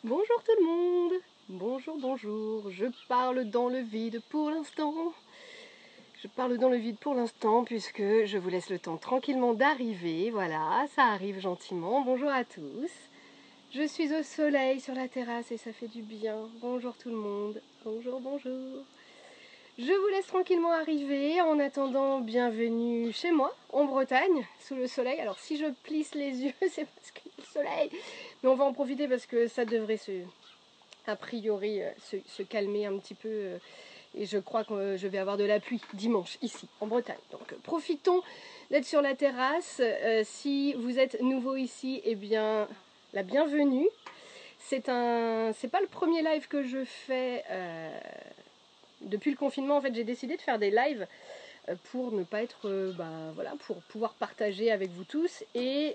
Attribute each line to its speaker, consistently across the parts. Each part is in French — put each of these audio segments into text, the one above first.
Speaker 1: Bonjour tout le monde. Bonjour, bonjour. Je parle dans le vide pour l'instant. Je parle dans le vide pour l'instant puisque je vous laisse le temps tranquillement d'arriver. Voilà, ça arrive gentiment. Bonjour à tous. Je suis au soleil sur la terrasse et ça fait du bien. Bonjour tout le monde. Bonjour, bonjour. Je vous laisse tranquillement arriver. En attendant, bienvenue chez moi, en Bretagne, sous le soleil. Alors si je plisse les yeux, c'est parce qu'il y a le soleil. Mais on va en profiter parce que ça devrait a priori se calmer un petit peu. Et je crois que je vais avoir de la pluie dimanche ici, en Bretagne. Donc profitons d'être sur la terrasse. Si vous êtes nouveau ici, eh bien, la bienvenue. C'est pas le premier live que je fais depuis le confinement. En fait, j'ai décidé de faire des lives pour ne pas être, voilà, pour pouvoir partager avec vous tous. Et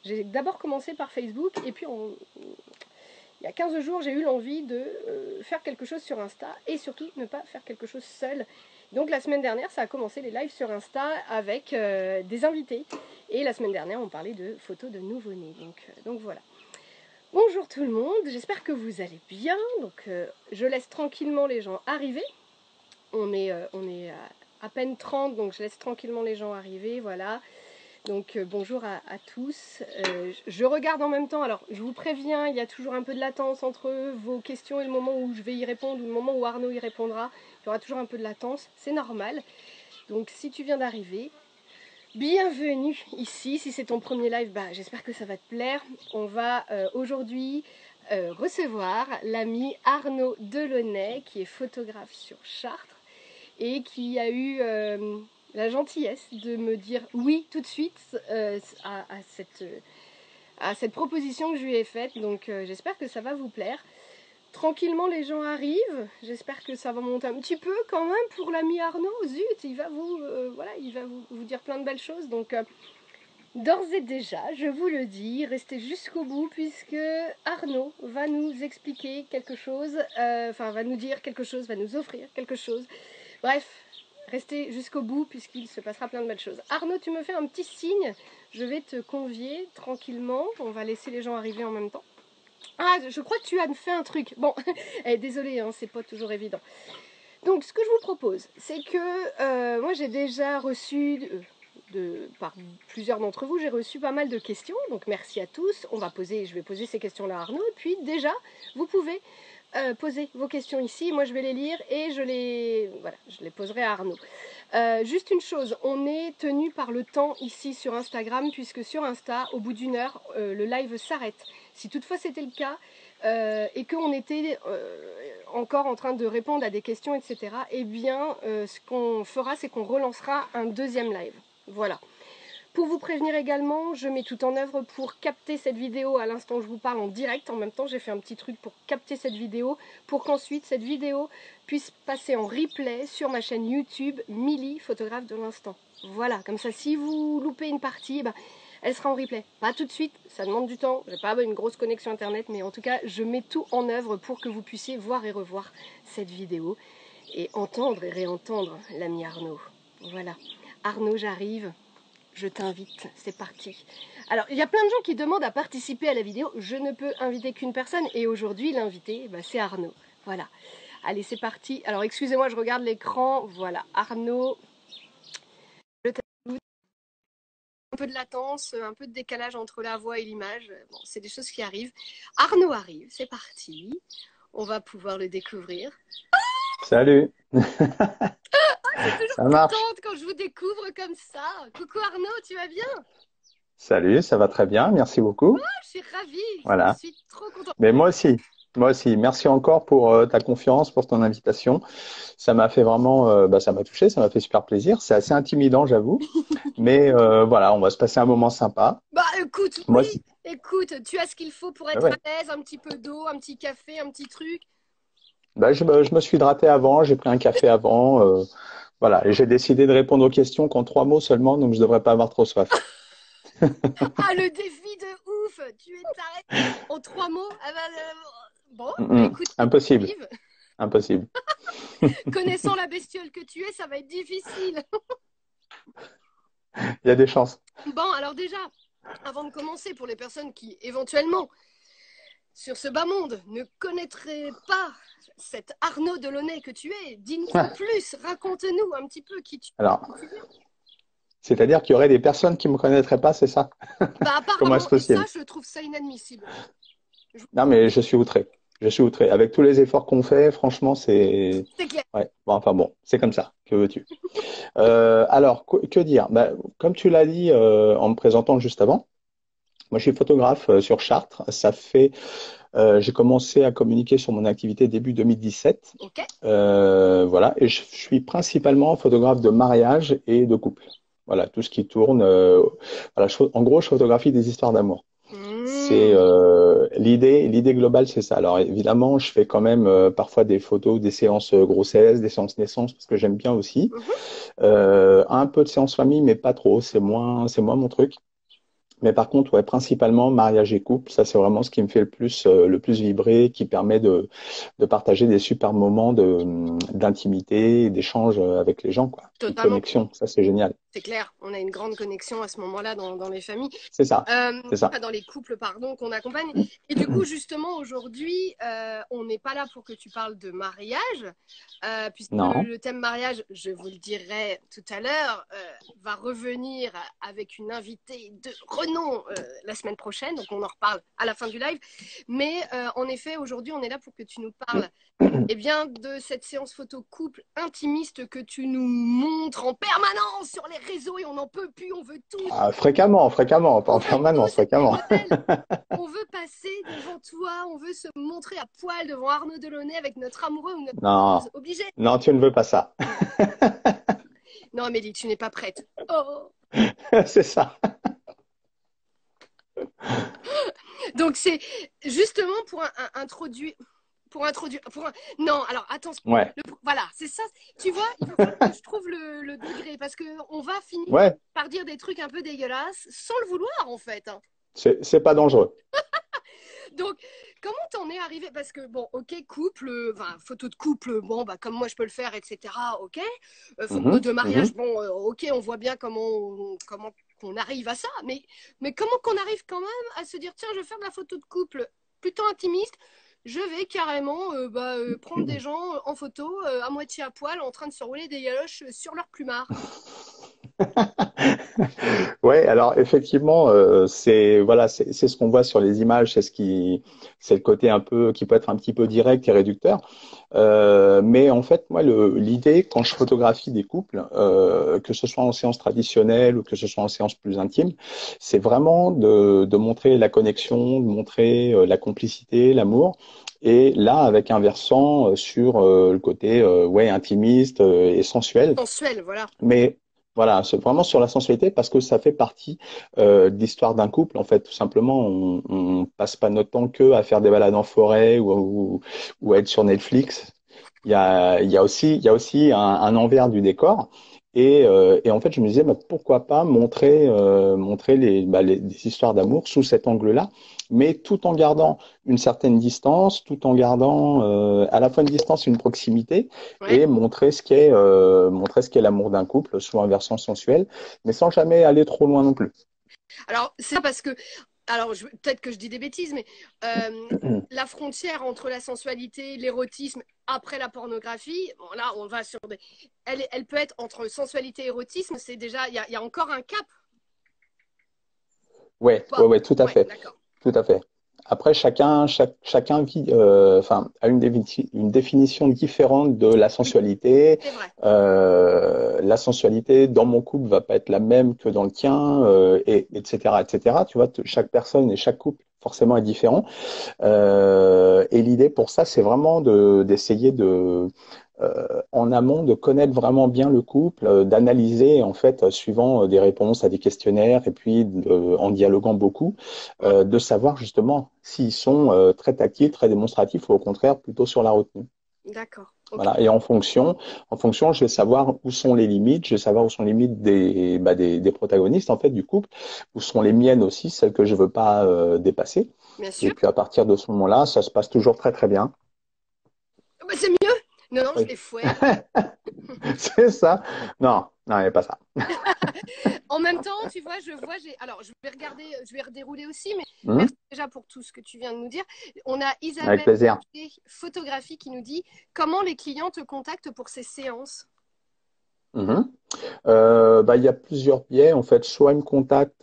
Speaker 1: j'ai d'abord commencé par Facebook, et puis il y a 15 jours, j'ai eu l'envie de faire quelque chose sur Insta, et surtout ne pas faire quelque chose seul. Donc la semaine dernière, ça a commencé les lives sur Insta avec des invités. Et la semaine dernière, on parlait de photos de nouveau-nés. Donc voilà. Bonjour tout le monde, j'espère que vous allez bien. Donc je laisse tranquillement les gens arriver. On est à peine 30, donc je laisse tranquillement les gens arriver, voilà. Donc bonjour à tous. Je regarde en même temps, alors je vous préviens, il y a toujours un peu de latence entre vos questions et le moment où je vais y répondre ou le moment où Arnaud y répondra. Il y aura toujours un peu de latence, c'est normal. Donc si tu viens d'arriver, bienvenue ici. Si c'est ton premier live, j'espère que ça va te plaire. On va aujourd'hui recevoir l'ami Arnaud Delaunay, qui est photographe sur Chartres et qui a eu la gentillesse de me dire oui tout de suite à cette proposition que je lui ai faite. Donc j'espère que ça va vous plaire. Tranquillement les gens arrivent, j'espère que ça va monter un petit peu quand même pour l'ami Arnaud. Zut, il va vous dire plein de belles choses. Donc d'ores et déjà, je vous le dis, restez jusqu'au bout puisque Arnaud va nous expliquer quelque chose, va nous dire quelque chose, va nous offrir quelque chose. Bref, restez jusqu'au bout puisqu'il se passera plein de belles choses. Arnaud, tu me fais un petit signe, je vais te convier tranquillement, on va laisser les gens arriver en même temps. Ah, je crois que tu as fait un truc. Bon, désolée, hein, c'est pas toujours évident. Donc, ce que je vous propose, c'est que moi j'ai déjà reçu, par plusieurs d'entre vous, j'ai reçu pas mal de questions. Donc, merci à tous. Je vais poser ces questions-là à Arnaud. Et puis, déjà, vous pouvez poser vos questions ici. Moi, je vais les lire et je les poserai à Arnaud. Juste une chose, on est tenu par le temps ici sur Instagram, puisque sur Insta, au bout d'une heure, le live s'arrête. Si toutefois c'était le cas, et qu'on était encore en train de répondre à des questions, etc., eh bien, ce qu'on fera, c'est qu'on relancera un deuxième live. Voilà. Pour vous prévenir également, je mets tout en œuvre pour capter cette vidéo à l'instant où je vous parle en direct. En même temps, j'ai fait un petit truc pour capter cette vidéo, pour qu'ensuite cette vidéo puisse passer en replay sur ma chaîne YouTube Milly, photographe de l'instant. Voilà, comme ça, si vous loupez une partie, elle sera en replay. Pas tout de suite, ça demande du temps. J'ai pas une grosse connexion internet, mais en tout cas, je mets tout en œuvre pour que vous puissiez voir et revoir cette vidéo et entendre et réentendre l'ami Arnaud. Voilà. Arnaud, j'arrive. Je t'invite, c'est parti. Alors, il y a plein de gens qui demandent à participer à la vidéo. Je ne peux inviter qu'une personne et aujourd'hui, l'invité, c'est Arnaud. Voilà. Allez, c'est parti. Alors, excusez-moi, je regarde l'écran. Voilà, Arnaud. Je t'ajoute. Un peu de latence, un peu de décalage entre la voix et l'image. Bon, c'est des choses qui arrivent. Arnaud arrive, c'est parti. On va pouvoir le découvrir.
Speaker 2: Salut,
Speaker 1: Je suis toujours
Speaker 2: ça marche.
Speaker 1: contente quand je vous découvre comme ça. Coucou Arnaud, tu vas bien?
Speaker 2: Salut, ça va très bien, merci beaucoup.
Speaker 1: Je suis ravie, je
Speaker 2: Voilà.
Speaker 1: suis trop contente.
Speaker 2: Mais moi aussi, moi aussi. Merci encore pour ta confiance, pour ton invitation. Ça m'a fait vraiment, ça m'a touché, ça m'a fait super plaisir. C'est assez intimidant, j'avoue. Mais voilà, on va se passer un moment sympa.
Speaker 1: Écoute,
Speaker 2: Moi
Speaker 1: oui,
Speaker 2: aussi.
Speaker 1: écoute, tu as ce qu'il faut pour être à
Speaker 2: Ouais.
Speaker 1: l'aise, un petit peu d'eau, un petit café, un petit truc.
Speaker 2: Je me suis hydraté avant, j'ai pris un café avant. Voilà, et j'ai décidé de répondre aux questions qu'en 3 mots seulement, donc je devrais pas avoir trop soif.
Speaker 1: Ah, le défi de ouf, tu es taré. En 3 mots, bon, écoute,
Speaker 2: Impossible,
Speaker 1: arrive.
Speaker 2: impossible.
Speaker 1: Connaissant la bestiole que tu es, ça va être difficile.
Speaker 2: Il y a des chances.
Speaker 1: Bon, alors déjà, avant de commencer, pour les personnes qui éventuellement sur ce bas monde ne connaîtraient pas cet Arnaud Delaunay que tu es. Dis-nous en plus, raconte-nous un petit peu qui tu
Speaker 2: Alors,
Speaker 1: es.
Speaker 2: c'est-à-dire qu'il y aurait des personnes qui ne me connaîtraient pas, c'est ça?
Speaker 1: Bah
Speaker 2: Comment est-ce
Speaker 1: apparemment, et ça,
Speaker 2: possible?
Speaker 1: je trouve ça inadmissible. Je-
Speaker 2: Non, mais je suis outré. Je suis outré. Avec tous les efforts qu'on fait, franchement, c'est…
Speaker 1: C'est clair.
Speaker 2: Ouais. Bon, enfin bon, c'est comme ça. Que veux-tu? Alors, que dire? Bah, comme tu l'as dit en me présentant juste avant, moi, je suis photographe sur Chartres. J'ai commencé à communiquer sur mon activité début 2017.
Speaker 1: Ok.
Speaker 2: Voilà, et je suis principalement photographe de mariage et de couple. Voilà, tout ce qui tourne. Voilà, en gros, je photographie des histoires d'amour. C'est
Speaker 1: Mmh.
Speaker 2: l'idée globale, c'est ça. Alors évidemment, je fais quand même parfois des photos, des séances grossesse, des séances naissance, parce que j'aime bien aussi.
Speaker 1: Mhm.
Speaker 2: Un peu de séances famille, mais pas trop. C'est moins mon truc. Mais par contre, ouais, principalement mariage et couple, ça c'est vraiment ce qui me fait le plus vibrer, qui permet de partager des super moments d'intimité, d'échange avec les gens, quoi. Une
Speaker 1: Totalement.
Speaker 2: connexion, ça c'est génial.
Speaker 1: C'est clair. On a une grande connexion à ce moment-là dans les familles.
Speaker 2: C'est ça, c'est ça.
Speaker 1: Dans les couples, pardon, qu'on accompagne. Et du coup, justement, aujourd'hui, on n'est pas là pour que tu parles de mariage, puisque
Speaker 2: Non.
Speaker 1: le thème mariage, je vous le dirai tout à l'heure, va revenir avec une invitée de renom la semaine prochaine. Donc, on en reparle à la fin du live. Mais en effet, aujourd'hui, on est là pour que tu nous parles eh bien, de cette séance photo couple intimiste que tu nous montres en permanence sur les réseaux et on n'en peut plus, on veut tous,
Speaker 2: Ah, fréquemment, pas
Speaker 1: on
Speaker 2: en
Speaker 1: veut tous
Speaker 2: permanence,
Speaker 1: être tes
Speaker 2: fréquemment.
Speaker 1: modèles. On veut passer devant toi, on veut se montrer à poil devant Arnaud Delaunay avec notre amoureux ou notre
Speaker 2: Non,
Speaker 1: amoureuse. Obligé.
Speaker 2: non, tu ne veux pas ça.
Speaker 1: Non, Amélie, tu n'es pas prête. Oh.
Speaker 2: C'est ça.
Speaker 1: Donc, c'est justement pour introduire. Non, alors attention.
Speaker 2: Ouais,
Speaker 1: Voilà, c'est ça. Tu vois, il va falloir que je trouve le degré parce qu'on va finir
Speaker 2: ouais,
Speaker 1: par dire des trucs un peu dégueulasses sans le vouloir en fait, hein.
Speaker 2: c'est pas dangereux.
Speaker 1: Donc, comment t'en es arrivé? Parce que, bon, ok, couple, enfin, photo de couple, bon, bah, comme moi je peux le faire, etc. Ok. Photo
Speaker 2: Mhm,
Speaker 1: de mariage,
Speaker 2: mhm.
Speaker 1: bon, ok, on voit bien comment qu'on arrive à ça, mais comment qu'on arrive quand même à se dire, tiens, je vais faire de la photo de couple plutôt intimiste, je vais carrément prendre des gens en photo à moitié à poil en train de se rouler des galoches sur leur plumard.
Speaker 2: Ouais, alors effectivement, c'est voilà, c'est ce qu'on voit sur les images, c'est le côté un peu qui peut être un petit peu direct et réducteur. Mais en fait, moi, l'idée quand je photographie des couples, que ce soit en séance traditionnelle ou que ce soit en séance plus intime, c'est vraiment de montrer la connexion, de montrer la complicité, l'amour. Et là, avec un versant sur le côté ouais intimiste et sensuel.
Speaker 1: Sensuel, voilà.
Speaker 2: Mais voilà, c'est vraiment sur la sensualité parce que ça fait partie de l'histoire d'un couple. En fait, tout simplement, on passe pas notre temps que à faire des balades en forêt ou à être sur Netflix. Il y a aussi un envers du décor. Et en fait, je me disais, bah, pourquoi pas montrer des histoires d'amour sous cet angle-là, mais tout en gardant une certaine distance, tout en gardant à la fois une distance et une proximité
Speaker 1: Ouais.
Speaker 2: et montrer ce qu'est l'amour d'un couple sous un versant sensuel, mais sans jamais aller trop loin non plus.
Speaker 1: Alors, c'est parce que alors peut-être que je dis des bêtises, mais la frontière entre la sensualité, l'érotisme après la pornographie, bon, là on va sur des. Elle peut être entre sensualité et érotisme, c'est déjà, il y a encore un cap ou pas?
Speaker 2: Ouais, tout à
Speaker 1: Ouais,
Speaker 2: fait,
Speaker 1: d'accord,
Speaker 2: tout à fait. Après, chacun vit, enfin, a une définition différente de la
Speaker 1: oui,
Speaker 2: sensualité.
Speaker 1: c'est vrai.
Speaker 2: La sensualité dans mon couple va pas être la même que dans le tien, etc., etc. Tu vois, chaque personne et chaque couple forcément est différent. Et l'idée pour ça, c'est vraiment d'essayer en amont, de connaître vraiment bien le couple, d'analyser en fait, suivant des réponses à des questionnaires et puis en dialoguant beaucoup,
Speaker 1: Hum,
Speaker 2: de savoir justement s'ils sont très tactiles, très démonstratifs ou au contraire plutôt sur la retenue.
Speaker 1: d'accord, ok.
Speaker 2: Voilà. Et en fonction, je vais savoir où sont les limites, je vais savoir où sont les limites des protagonistes en fait du couple, où sont les miennes aussi, celles que je veux pas dépasser.
Speaker 1: Bien
Speaker 2: Et
Speaker 1: sûr.
Speaker 2: puis à partir de ce moment-là, ça se passe toujours très très bien.
Speaker 1: Bah, c'est mieux. Non, non, je
Speaker 2: Oui.
Speaker 1: les fouette.
Speaker 2: C'est ça. Non, non, il n'y a pas ça.
Speaker 1: En même temps, tu vois, alors je vais regarder, je vais redérouler aussi, mais
Speaker 2: Mhm.
Speaker 1: merci déjà pour tout ce que tu viens de nous dire. On a
Speaker 2: Avec
Speaker 1: Isabelle,
Speaker 2: plaisir.
Speaker 1: photographie, qui nous dit comment les clients te contactent pour ces séances.
Speaker 2: Mhm. Bah, il y a plusieurs biais. En fait, soit ils me contactent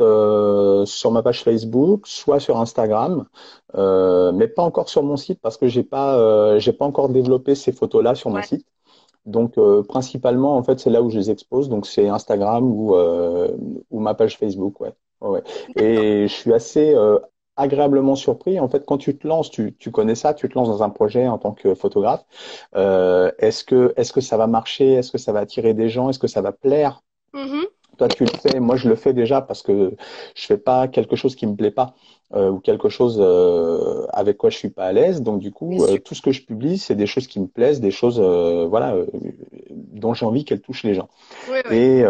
Speaker 2: sur ma page Facebook, soit sur Instagram, mais pas encore sur mon site parce que j'ai pas encore développé ces photos-là sur mon
Speaker 1: Ouais.
Speaker 2: site. Donc, principalement, en fait, c'est là où je les expose. Donc, c'est Instagram ou ma page Facebook, ouais. Ouais, ouais.
Speaker 1: D'accord.
Speaker 2: Et je suis assez agréablement surpris. En fait, quand tu te lances, tu connais ça, tu te lances dans un projet en tant que photographe. Est-ce que ça va marcher? Est-ce que ça va attirer des gens? Est-ce que ça va plaire?
Speaker 1: Mhm.
Speaker 2: Toi, tu le fais, moi, je le fais déjà parce que je fais pas quelque chose qui me plaît pas ou quelque chose avec quoi je suis pas à l'aise. Donc, du
Speaker 1: Bien
Speaker 2: coup,
Speaker 1: sûr.
Speaker 2: tout ce que je publie, c'est des choses qui me plaisent, des choses, voilà, dont j'ai envie qu'elles touchent les gens.
Speaker 1: Oui, oui.
Speaker 2: Et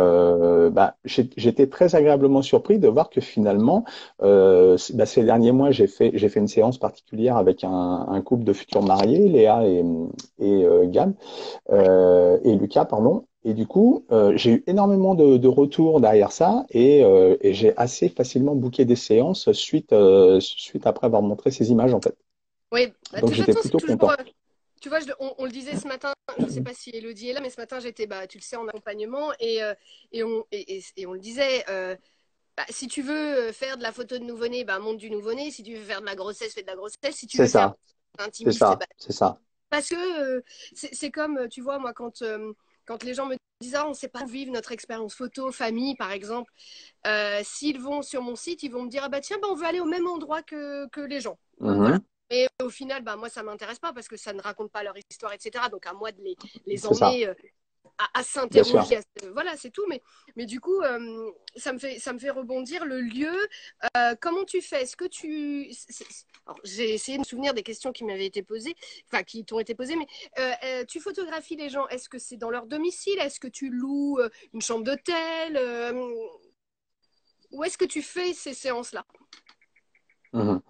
Speaker 2: bah, j'étais très agréablement surpris de voir que finalement, bah, ces derniers mois, j'ai fait une séance particulière avec un couple de futurs mariés, Léa et Gab et Lucas, pardon. Et du coup, j'ai eu énormément de retours derrière ça et j'ai assez facilement booké des séances suite après avoir montré ces images en fait.
Speaker 1: Oui, bah, de
Speaker 2: Donc
Speaker 1: toute
Speaker 2: j'étais
Speaker 1: façon, c'est
Speaker 2: plutôt
Speaker 1: toujours.
Speaker 2: content.
Speaker 1: Tu vois, on le disait ce matin, je ne sais pas si Elodie est là, mais ce matin, j'étais, bah, tu le sais, en accompagnement et on le disait, bah, si tu veux faire de la photo de nouveau-né, bah, monte du nouveau-né. Si tu veux faire de la grossesse, fais de la grossesse. Si tu
Speaker 2: C'est
Speaker 1: veux faire
Speaker 2: ça, c'est
Speaker 1: intimiste,
Speaker 2: ça, c'est ça.
Speaker 1: parce que c'est comme, tu vois, moi, quand les gens me disent, ah, on ne sait pas vivre notre expérience photo, famille, par exemple, s'ils vont sur mon site, ils vont me dire, ah bah tiens, bah, on veut aller au même endroit que les gens. Voilà.
Speaker 2: Mhm.
Speaker 1: Et au final, bah, moi, ça ne m'intéresse pas parce que ça ne raconte pas leur histoire, etc. Donc, à moi de les
Speaker 2: C'est ça,
Speaker 1: emmener à
Speaker 2: bien sûr.
Speaker 1: s'interroger. Voilà, c'est tout. Mais du coup, ça me fait rebondir le lieu. Comment tu fais? Est-ce que tu... Alors, j'ai essayé de me souvenir des questions qui m'avaient été posées, enfin qui t'ont été posées, mais tu photographies les gens. Est-ce que c'est dans leur domicile? Est-ce que tu loues une chambre d'hôtel? Où est-ce que tu fais ces séances-là?
Speaker 2: Mhm.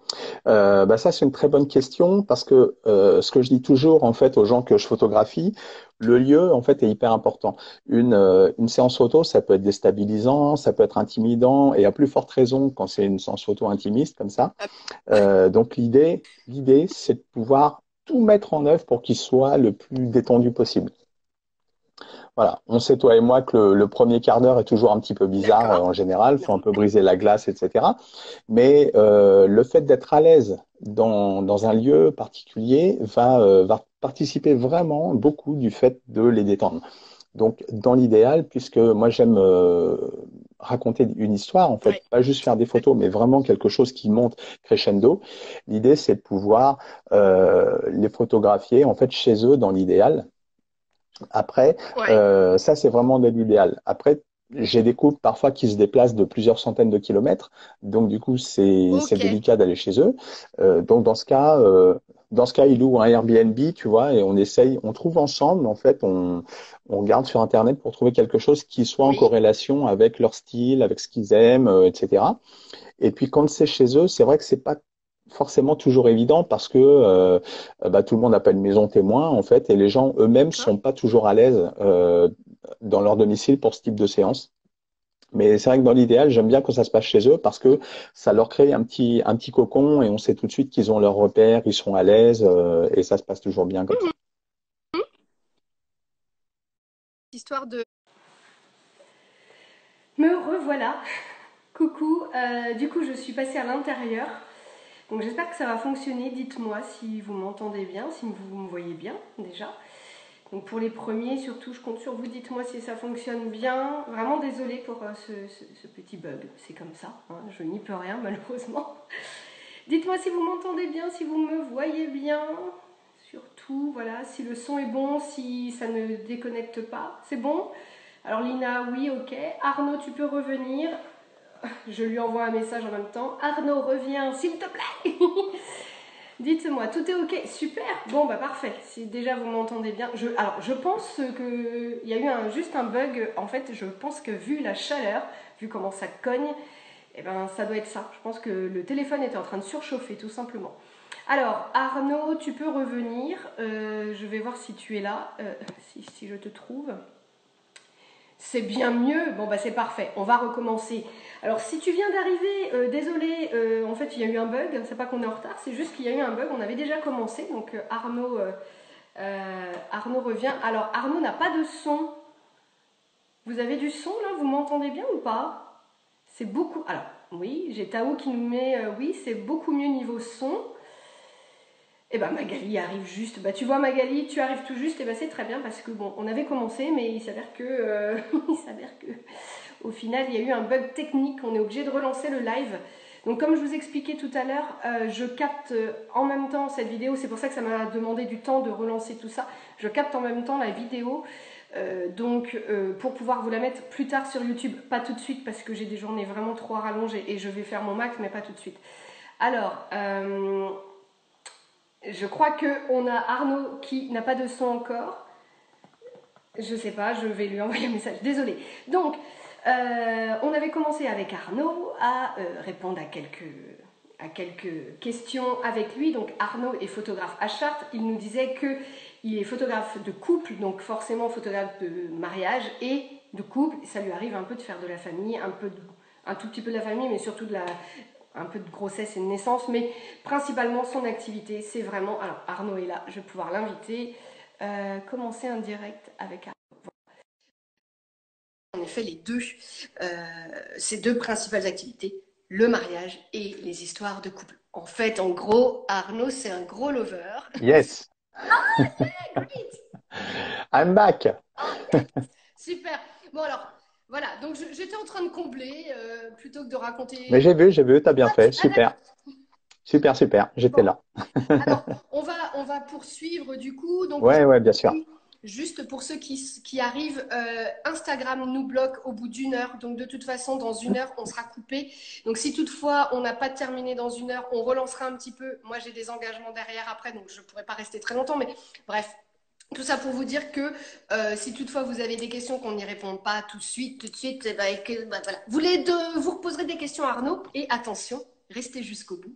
Speaker 2: Bah ça, c'est une très bonne question parce que ce que je dis toujours en fait aux gens que je photographie, le lieu en fait est hyper important. Une séance photo, ça peut être déstabilisant, ça peut être intimidant et à plus forte raison quand c'est une séance photo intimiste comme ça.
Speaker 1: Ah, ouais.
Speaker 2: Donc l'idée, c'est de pouvoir tout mettre en œuvre pour qu'il soit le plus détendu possible. Voilà, on sait toi et moi que le premier quart d'heure est toujours un petit peu bizarre
Speaker 1: D'accord.
Speaker 2: en général, faut un
Speaker 1: Normal.
Speaker 2: peu briser la glace, etc. Mais le fait d'être à l'aise dans un lieu particulier va participer vraiment beaucoup du fait de les détendre. Donc, dans l'idéal, puisque moi j'aime raconter une histoire, en fait,
Speaker 1: Ouais.
Speaker 2: pas juste faire des photos, mais vraiment quelque chose qui monte crescendo. L'idée, c'est de pouvoir les photographier en fait chez eux dans l'idéal. Après,
Speaker 1: Ouais.
Speaker 2: ça c'est vraiment de l'idéal. Après, j'ai des couples parfois qui se déplacent de plusieurs centaines de kilomètres, donc du coup c'est
Speaker 1: Ok.
Speaker 2: délicat d'aller chez eux. Donc dans ce cas ils louent un Airbnb, tu vois, et on essaye, on trouve ensemble en fait, on regarde sur Internet pour trouver quelque chose qui soit en
Speaker 1: Oui.
Speaker 2: corrélation avec leur style, avec ce qu'ils aiment, etc. Et puis quand c'est chez eux, c'est vrai que c'est pas forcément toujours évident parce que bah, tout le monde n'a pas une maison témoin en fait et les gens eux-mêmes
Speaker 1: D'accord.
Speaker 2: sont pas toujours à l'aise dans leur domicile pour ce type de séance. Mais c'est vrai que dans l'idéal, j'aime bien quand ça se passe chez eux parce que ça leur crée un petit cocon et on sait tout de suite qu'ils ont leurs repères, ils sont à l'aise et ça se passe toujours bien comme ça.
Speaker 1: Mhm. Histoire de... Me revoilà. Coucou. Du coup, je suis passée à l'intérieur. Donc j'espère que ça va fonctionner. Dites-moi si vous m'entendez bien, si vous me voyez bien déjà. Donc pour les premiers, surtout, je compte sur vous. Dites-moi si ça fonctionne bien. Vraiment désolée pour ce petit bug. C'est comme ça. Hein. Je n'y peux rien malheureusement. Dites-moi si vous m'entendez bien, si vous me voyez bien. Surtout, voilà, si le son est bon, si ça ne déconnecte pas. C'est bon? Alors Lina, oui, ok. Arnaud, tu peux revenir. Je lui envoie un message en même temps. Arnaud, reviens, s'il te plaît. Dites-moi, tout est ok, super. Bon, bah parfait. Si déjà vous m'entendez bien. Alors, je pense qu'il y a eu juste un bug. En fait, je pense que vu la chaleur, vu comment ça cogne, eh ben, ça doit être ça. Je pense que le téléphone était en train de surchauffer, tout simplement. Alors, Arnaud, tu peux revenir. Je vais voir si tu es là, si je te trouve. C'est bien mieux. Bon, bah c'est parfait. On va recommencer. Alors, si tu viens d'arriver, désolé, en fait, il y a eu un bug. C'est pas qu'on est en retard, c'est juste qu'il y a eu un bug. On avait déjà commencé. Donc, Arnaud revient. Alors, Arnaud n'a pas de son. Vous avez du son là? Vous m'entendez bien ou pas? C'est beaucoup. Alors, oui, j'ai Tao qui nous met oui, c'est beaucoup mieux niveau son. Et ben Magali arrive juste. Bah tu vois Magali, tu arrives tout juste. Et ben c'est très bien parce que bon, on avait commencé, mais il s'avère que il s'avère que au final il y a eu un bug technique. On est obligé de relancer le live. Donc comme je vous expliquais tout à l'heure, je capte en même temps cette vidéo. C'est pour ça que ça m'a demandé du temps de relancer tout ça. Je capte en même temps la vidéo. Pour pouvoir vous la mettre plus tard sur YouTube, pas tout de suite parce que j'ai des journées vraiment trop rallongées et je vais faire mon max, mais pas tout de suite. Alors, je crois qu'on a Arnaud qui n'a pas de son encore. Je sais pas, je vais lui envoyer un message. Désolée. Donc, on avait commencé avec Arnaud à répondre à quelques questions avec lui. Donc, Arnaud est photographe à Chartres. Il nous disait qu'il est photographe de couple, donc forcément photographe de mariage et de couple. Ça lui arrive un peu de faire de la famille, un tout petit peu de la famille, mais surtout un peu de grossesse et de naissance, mais principalement son activité, c'est vraiment... Alors Arnaud est là, je vais pouvoir l'inviter. Commencer un direct avec Arnaud. En effet, ces deux principales activités, le mariage et les histoires de couple. En fait, en gros, Arnaud, c'est un gros lover.
Speaker 2: Yes,
Speaker 1: Great.
Speaker 2: I'm back.
Speaker 1: Oh, yes. Super. Bon alors, voilà, donc j'étais en train de combler plutôt que de
Speaker 2: Mais
Speaker 1: raconter...
Speaker 2: j'ai vu, t'as bien fait.
Speaker 1: Ah d'accord.
Speaker 2: Super, super, super. J'étais
Speaker 1: Bon,
Speaker 2: là.
Speaker 1: alors, on va poursuivre du coup. Donc
Speaker 2: Ouais, ouais, bien sûr.
Speaker 1: aujourd'hui, juste pour ceux qui arrivent, Instagram nous bloque au bout d'une heure. Donc de toute façon, dans une heure, on sera coupé. Donc si toutefois on n'a pas terminé dans une heure, on relancera un petit peu. Moi, j'ai des engagements derrière après, donc je ne pourrai pas rester très longtemps. Mais bref. Tout ça pour vous dire que si toutefois vous avez des questions qu'on n'y répond pas tout de suite, voilà. Vous reposerez des questions à Arnaud et attention, restez jusqu'au bout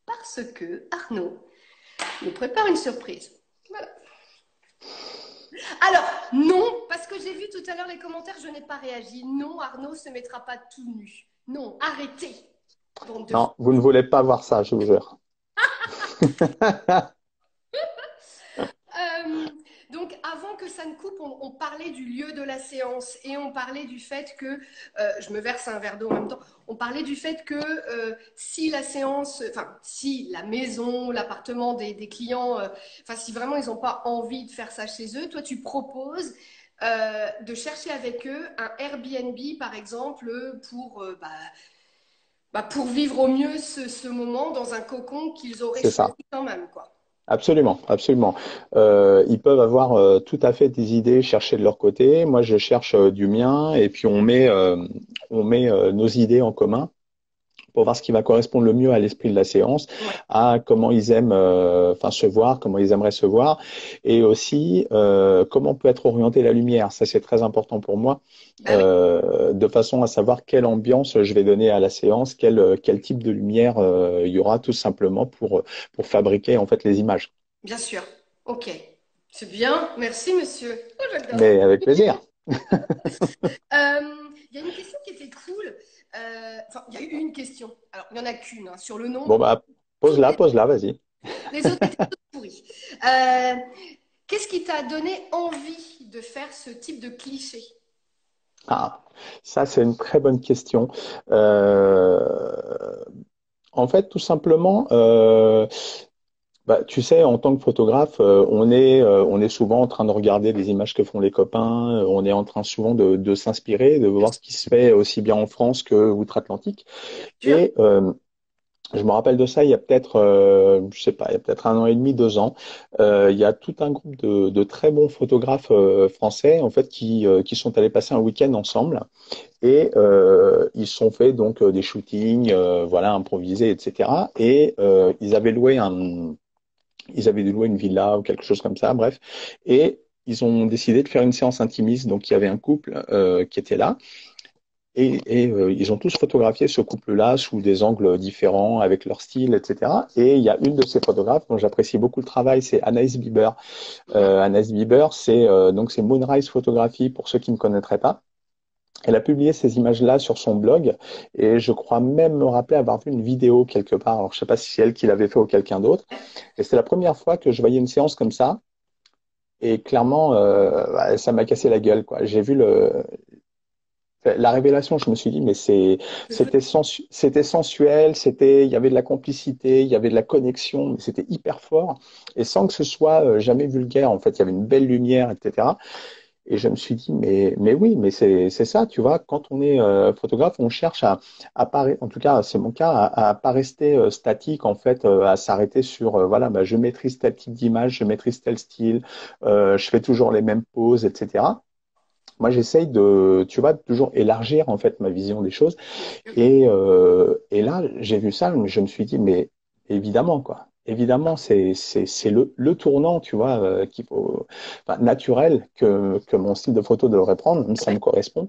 Speaker 1: parce que Arnaud nous prépare une surprise. Voilà. Alors, non, parce que j'ai vu tout à l'heure les commentaires, je n'ai pas réagi. Non, Arnaud ne se mettra pas tout nu. Non, arrêtez. Bande de...
Speaker 2: Non, vous ne voulez pas voir ça, je vous jure.
Speaker 1: Euh, donc, avant que ça ne coupe, on parlait du lieu de la séance et on parlait du fait que, je me verse un verre d'eau en même temps, on parlait du fait que si la séance, enfin, si la maison, l'appartement des clients, enfin, si vraiment ils n'ont pas envie de faire ça chez eux, toi, tu proposes de chercher avec eux un Airbnb, par exemple, pour vivre au mieux ce moment dans un cocon qu'ils auraient
Speaker 2: C'est
Speaker 1: choisi
Speaker 2: ça.
Speaker 1: quand même, quoi.
Speaker 2: Absolument, absolument. Ils peuvent avoir tout à fait des idées chercher de leur côté. Moi, je cherche du mien et puis on met nos idées en commun pour voir ce qui va correspondre le mieux à l'esprit de la séance,
Speaker 1: Ouais.
Speaker 2: à comment ils aiment enfin se voir, comment ils aimeraient se voir, et aussi comment peut être orientée la lumière. Ça, c'est très important pour moi,
Speaker 1: Bah oui,
Speaker 2: de façon à savoir quelle ambiance je vais donner à la séance, quel type de lumière il y aura tout simplement pour fabriquer en fait les images.
Speaker 1: bien sûr. Ok. C'est bien. Merci, monsieur. Oh, j'adore.
Speaker 2: Mais avec plaisir.
Speaker 1: Il y a une question qui était cool. Enfin, il y a eu une question. Alors, il n'y en a qu'une hein, sur le
Speaker 2: Bon
Speaker 1: nombre.
Speaker 2: bah
Speaker 1: Toutes
Speaker 2: pose-la, vas-y.
Speaker 1: les autres étaient toutes pourries. Euh, Qu'est-ce qui t'a donné envie de faire ce type de cliché?
Speaker 2: Ah, ça c'est une très bonne question. Euh, En fait, tout simplement, bah, tu sais, en tant que photographe, on est souvent en train de regarder les images que font les copains, on est en train souvent de s'inspirer, de voir ce qui se fait aussi bien en France que outre-Atlantique.
Speaker 1: Bien sûr.
Speaker 2: Et je me rappelle de ça il y a peut-être, je sais pas, il y a peut-être un an et demi, 2 ans. Il y a tout un groupe de très bons photographes français, en fait, qui sont allés passer un week-end ensemble. Et ils se sont fait donc des shootings, voilà, improvisés, etc. Et ils avaient loué une villa ou quelque chose comme ça, bref. Et ils ont décidé de faire une séance intimiste. Donc il y avait un couple qui était là. ils ont tous photographié ce couple-là sous des angles différents, avec leur style, etc. Et il y a une de ces photographes dont j'apprécie beaucoup le travail, c'est Anaïs Bieber. Anaïs Bieber, c'est Moonrise Photography pour ceux qui ne connaîtraient pas. Elle a publié ces images-là sur son blog et je crois même me rappeler avoir vu une vidéo quelque part. Alors, je sais pas si c'est elle qui l'avait fait ou quelqu'un d'autre. Et c'est la première fois que je voyais une séance comme ça. Et clairement, ouais, ça m'a cassé la gueule, quoi. J'ai vu la révélation. Je me suis dit, mais c'était sensuel, il y avait de la complicité, il y avait de la connexion, mais c'était hyper fort. Et sans que ce soit jamais vulgaire. En fait, il y avait une belle lumière, etc. Et je me suis dit, mais oui, mais c'est ça, tu vois, quand on est photographe, on cherche à pas, en tout cas, c'est mon cas, à pas rester statique, en fait, à s'arrêter sur, voilà, bah, je maîtrise tel type d'image, je maîtrise tel style, je fais toujours les mêmes poses, etc. Moi, j'essaye de, tu vois, de toujours élargir, en fait, ma vision des choses.
Speaker 1: Bien sûr.
Speaker 2: Et là, j'ai vu ça, je me suis dit, mais évidemment, quoi. Évidemment, c'est le tournant, tu vois, qu'il faut, enfin, naturel que mon style de photo devrait prendre, même si ça me correspond.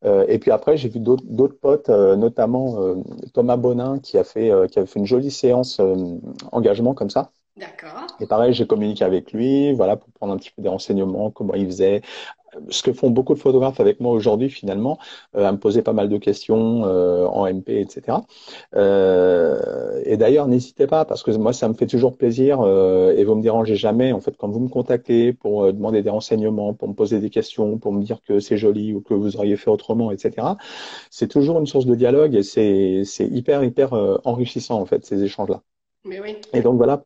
Speaker 2: Et puis après, j'ai vu d'autres potes, notamment Thomas Bonin, qui avait fait une jolie séance engagement comme ça.
Speaker 1: D'accord.
Speaker 2: Et pareil, j'ai communiqué avec lui, voilà, pour prendre un petit peu des renseignements, comment il faisait, ce que font beaucoup de photographes avec moi aujourd'hui finalement, à me poser pas mal de questions en MP, etc. Et d'ailleurs, n'hésitez pas parce que moi, ça me fait toujours plaisir et vous me dérangez jamais. En fait, quand vous me contactez pour demander des renseignements, pour me poser des questions, pour me dire que c'est joli ou que vous auriez fait autrement, etc. C'est toujours une source de dialogue et c'est hyper enrichissant en fait ces échanges-là.
Speaker 1: Mais oui.
Speaker 2: Et donc voilà,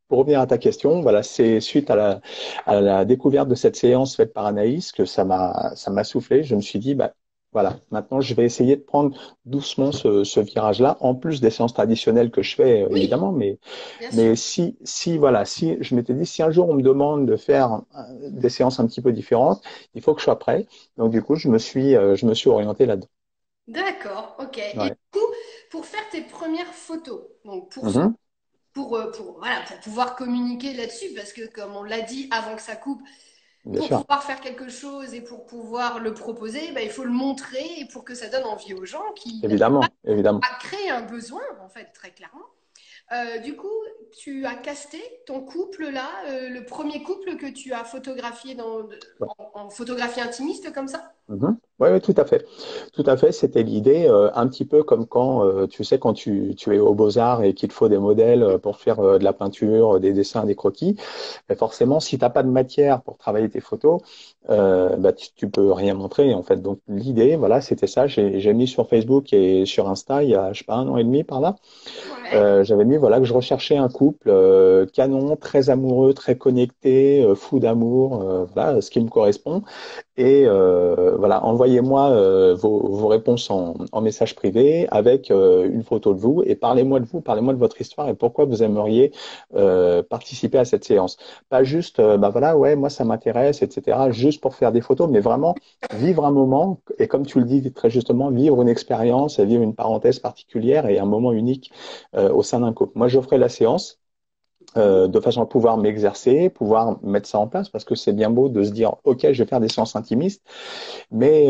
Speaker 2: pour revenir à ta question, voilà, c'est suite à la découverte de cette séance faite par Anaïs que ça m'a soufflé. Je me suis dit, bah, voilà, maintenant je vais essayer de prendre doucement ce virage-là, en plus des séances traditionnelles que je fais,
Speaker 1: Oui,
Speaker 2: évidemment,
Speaker 1: bien sûr.
Speaker 2: mais voilà, si je m'étais dit, si un jour on me demande de faire des séances un petit peu différentes, il faut que je sois prêt. Donc du coup, je me suis orienté là-dedans.
Speaker 1: D'accord, ok. Et
Speaker 2: Ouais.
Speaker 1: du coup, pour faire tes premières photos, donc
Speaker 2: Mhm.
Speaker 1: voilà, pour pouvoir communiquer là-dessus, parce que comme on l'a dit avant que ça coupe,
Speaker 2: Bien
Speaker 1: pour
Speaker 2: sûr,
Speaker 1: pouvoir faire quelque chose et pour pouvoir le proposer, bah, il faut le montrer et pour que ça donne envie aux gens qui n'arrivent pas
Speaker 2: évidemment.
Speaker 1: à créer un besoin, en fait, très clairement. Du coup, tu as casté ton couple là, le premier couple que tu as photographié en photographie intimiste comme ça?
Speaker 2: Mhm. Oui, oui, tout à fait. Tout à fait, c'était l'idée, un petit peu comme quand, tu sais, quand tu es aux Beaux-Arts et qu'il te faut des modèles pour faire de la peinture, des dessins, des croquis. Mais forcément, si tu n'as pas de matière pour travailler tes photos, bah, tu peux rien montrer, en fait. Donc, l'idée, voilà, c'était ça. J'ai mis sur Facebook et sur Insta, il y a, je sais pas, un an et demi par là.
Speaker 1: Ouais.
Speaker 2: J'avais mis voilà que je recherchais un couple canon, très amoureux, très connecté, fou d'amour, voilà ce qui me correspond. Et voilà, envoyez-moi vos réponses en message privé avec une photo de vous et parlez-moi de votre histoire et pourquoi vous aimeriez participer à cette séance. Pas juste, bah voilà, ouais, moi ça m'intéresse, etc. Juste pour faire des photos, mais vraiment vivre un moment et comme tu le dis très justement, vivre une expérience, vivre une parenthèse particulière et un moment unique au sein d'un couple. Moi, j'offrais la séance de façon à pouvoir m'exercer, pouvoir mettre ça en place, parce que c'est bien beau de se dire, OK, je vais faire des séances intimistes, mais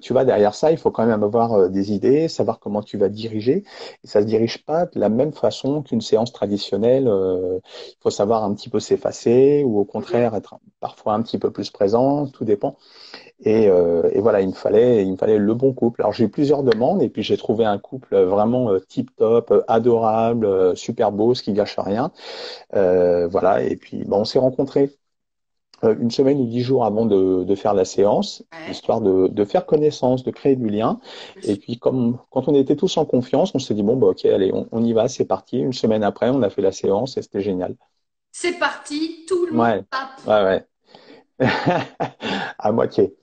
Speaker 2: tu vas derrière ça, il faut quand même avoir des idées, savoir comment tu vas diriger. Et ça se dirige pas de la même façon qu'une séance traditionnelle. Il faut savoir un petit peu s'effacer ou au
Speaker 1: Mhm.
Speaker 2: contraire être parfois un petit peu plus présent, tout dépend. Et voilà, il me fallait le bon couple. Alors j'ai eu plusieurs demandes et puis j'ai trouvé un couple vraiment tip top, adorable, super beau, ce qui gâche rien. Voilà, et puis bon, on s'est rencontrés une semaine ou 10 jours avant de faire la séance,
Speaker 1: Ouais,
Speaker 2: histoire de faire connaissance, de créer du lien.
Speaker 1: bien
Speaker 2: Et
Speaker 1: sûr.
Speaker 2: puis comme quand on était tous en confiance, on s'est dit bon bah ok, allez, on y va, c'est parti. Une semaine après, on a fait la séance et c'était génial.
Speaker 1: C'est parti, tout le monde
Speaker 2: Ouais,
Speaker 1: tape.
Speaker 2: ouais. À moitié.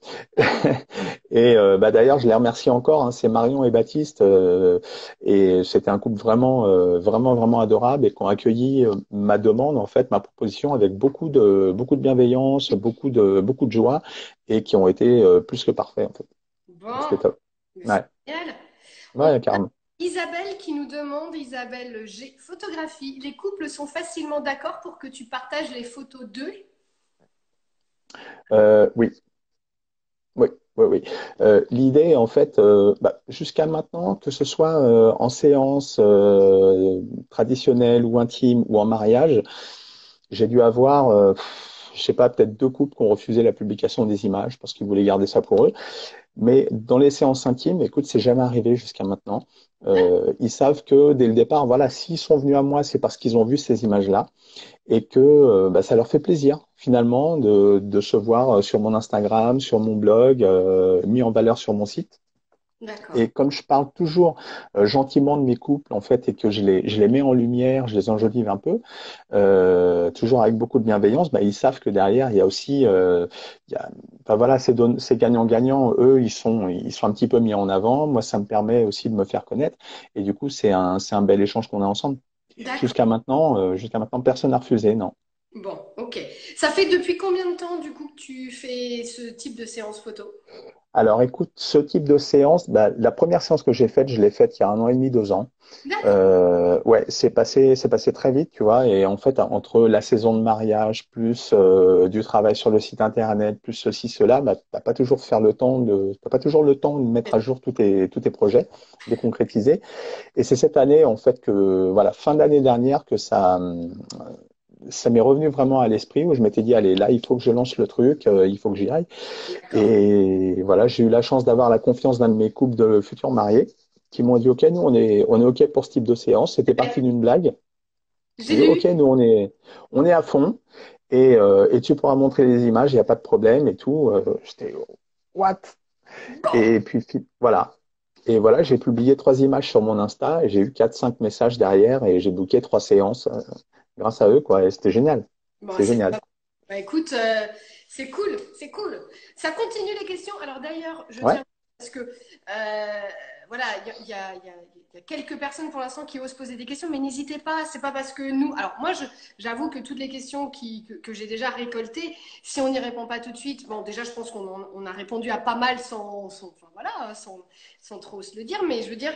Speaker 2: Et bah d'ailleurs, je les remercie encore. Hein, c'est Marion et Baptiste, et c'était un couple vraiment adorable et qui ont accueilli ma demande, en fait, ma proposition avec beaucoup de bienveillance, beaucoup de joie et qui ont été plus que parfaits, en fait. Donc, c'était
Speaker 1: Bon,
Speaker 2: top.
Speaker 1: c'est
Speaker 2: Ouais,
Speaker 1: génial. On
Speaker 2: ouais,
Speaker 1: a
Speaker 2: carrément.
Speaker 1: Isabelle qui nous demande, Isabelle G, photographie. Les couples sont facilement d'accord pour que tu partages les photos d'eux?
Speaker 2: Oui, oui. Oui, oui. L'idée, en fait, jusqu'à maintenant, que ce soit en séance traditionnelle ou intime ou en mariage, j'ai dû avoir, je sais pas, peut-être deux couples qui ont refusé la publication des images parce qu'ils voulaient garder ça pour eux. Mais dans les séances intimes, écoute, c'est jamais arrivé jusqu'à maintenant. Ils savent que dès le départ, voilà, s'ils sont venus à moi, c'est parce qu'ils ont vu ces images-là et que ça leur fait plaisir finalement de se voir sur mon Instagram, sur mon blog, mis en valeur sur mon site.
Speaker 1: D'accord.
Speaker 2: Et comme je parle toujours gentiment de mes couples en fait et que je les mets en lumière, je les enjolive un peu, toujours avec beaucoup de bienveillance, ils savent que derrière il y a aussi, voilà, c'est gagnant-gagnant. Eux, ils sont un petit peu mis en avant. Moi, ça me permet aussi de me faire connaître. Et du coup, c'est un bel échange qu'on a ensemble.
Speaker 1: D'accord.
Speaker 2: Jusqu'à maintenant, personne n'a refusé, non.
Speaker 1: Bon, ok. Ça fait depuis combien de temps, du coup, que tu fais ce type de séance photo?
Speaker 2: Alors, écoute, ce type de séance, la première séance que j'ai faite, je l'ai faite il y a un an et demi, 2 ans.
Speaker 1: D'accord.
Speaker 2: Ouais, c'est passé très vite, tu vois. Et en fait, entre la saison de mariage, plus du travail sur le site internet, plus ceci, cela, t'as pas toujours le temps de mettre à jour tous tes projets, de les concrétiser. Et c'est cette année, en fait, que, voilà, fin d'année dernière, que ça m'est revenu vraiment à l'esprit où je m'étais dit, allez, là, il faut que je lance le truc, il faut que j'y aille.
Speaker 1: D'accord.
Speaker 2: Et voilà, j'ai eu la chance d'avoir la confiance d'un de mes couples de futurs mariés qui m'ont dit, OK, nous, on est OK pour ce type de séance. C'était parti d'une blague.
Speaker 1: J'ai
Speaker 2: J'ai dit, OK,
Speaker 1: lu.
Speaker 2: nous, on est à fond et tu pourras montrer les images, il n'y a pas de problème et tout. J'étais, what?
Speaker 1: Bon.
Speaker 2: Et puis, voilà. Et voilà, j'ai publié 3 images sur mon Insta et j'ai eu 4, 5 messages derrière et j'ai booké 3 séances grâce à eux, quoi. Et c'était génial.
Speaker 1: Bon,
Speaker 2: C'est
Speaker 1: c'est
Speaker 2: génial.
Speaker 1: top. Bah, écoute, c'est cool, c'est cool. Ça continue les questions. Alors d'ailleurs, je
Speaker 2: Ouais.
Speaker 1: tiens parce que voilà, il y a quelques personnes pour l'instant qui osent poser des questions, mais n'hésitez pas. C'est pas parce que nous. Alors moi, j'avoue que toutes les questions que j'ai déjà récoltées, si on n'y répond pas tout de suite, bon, déjà, je pense on a répondu à pas mal enfin, voilà, sans trop se le dire. Mais je veux dire,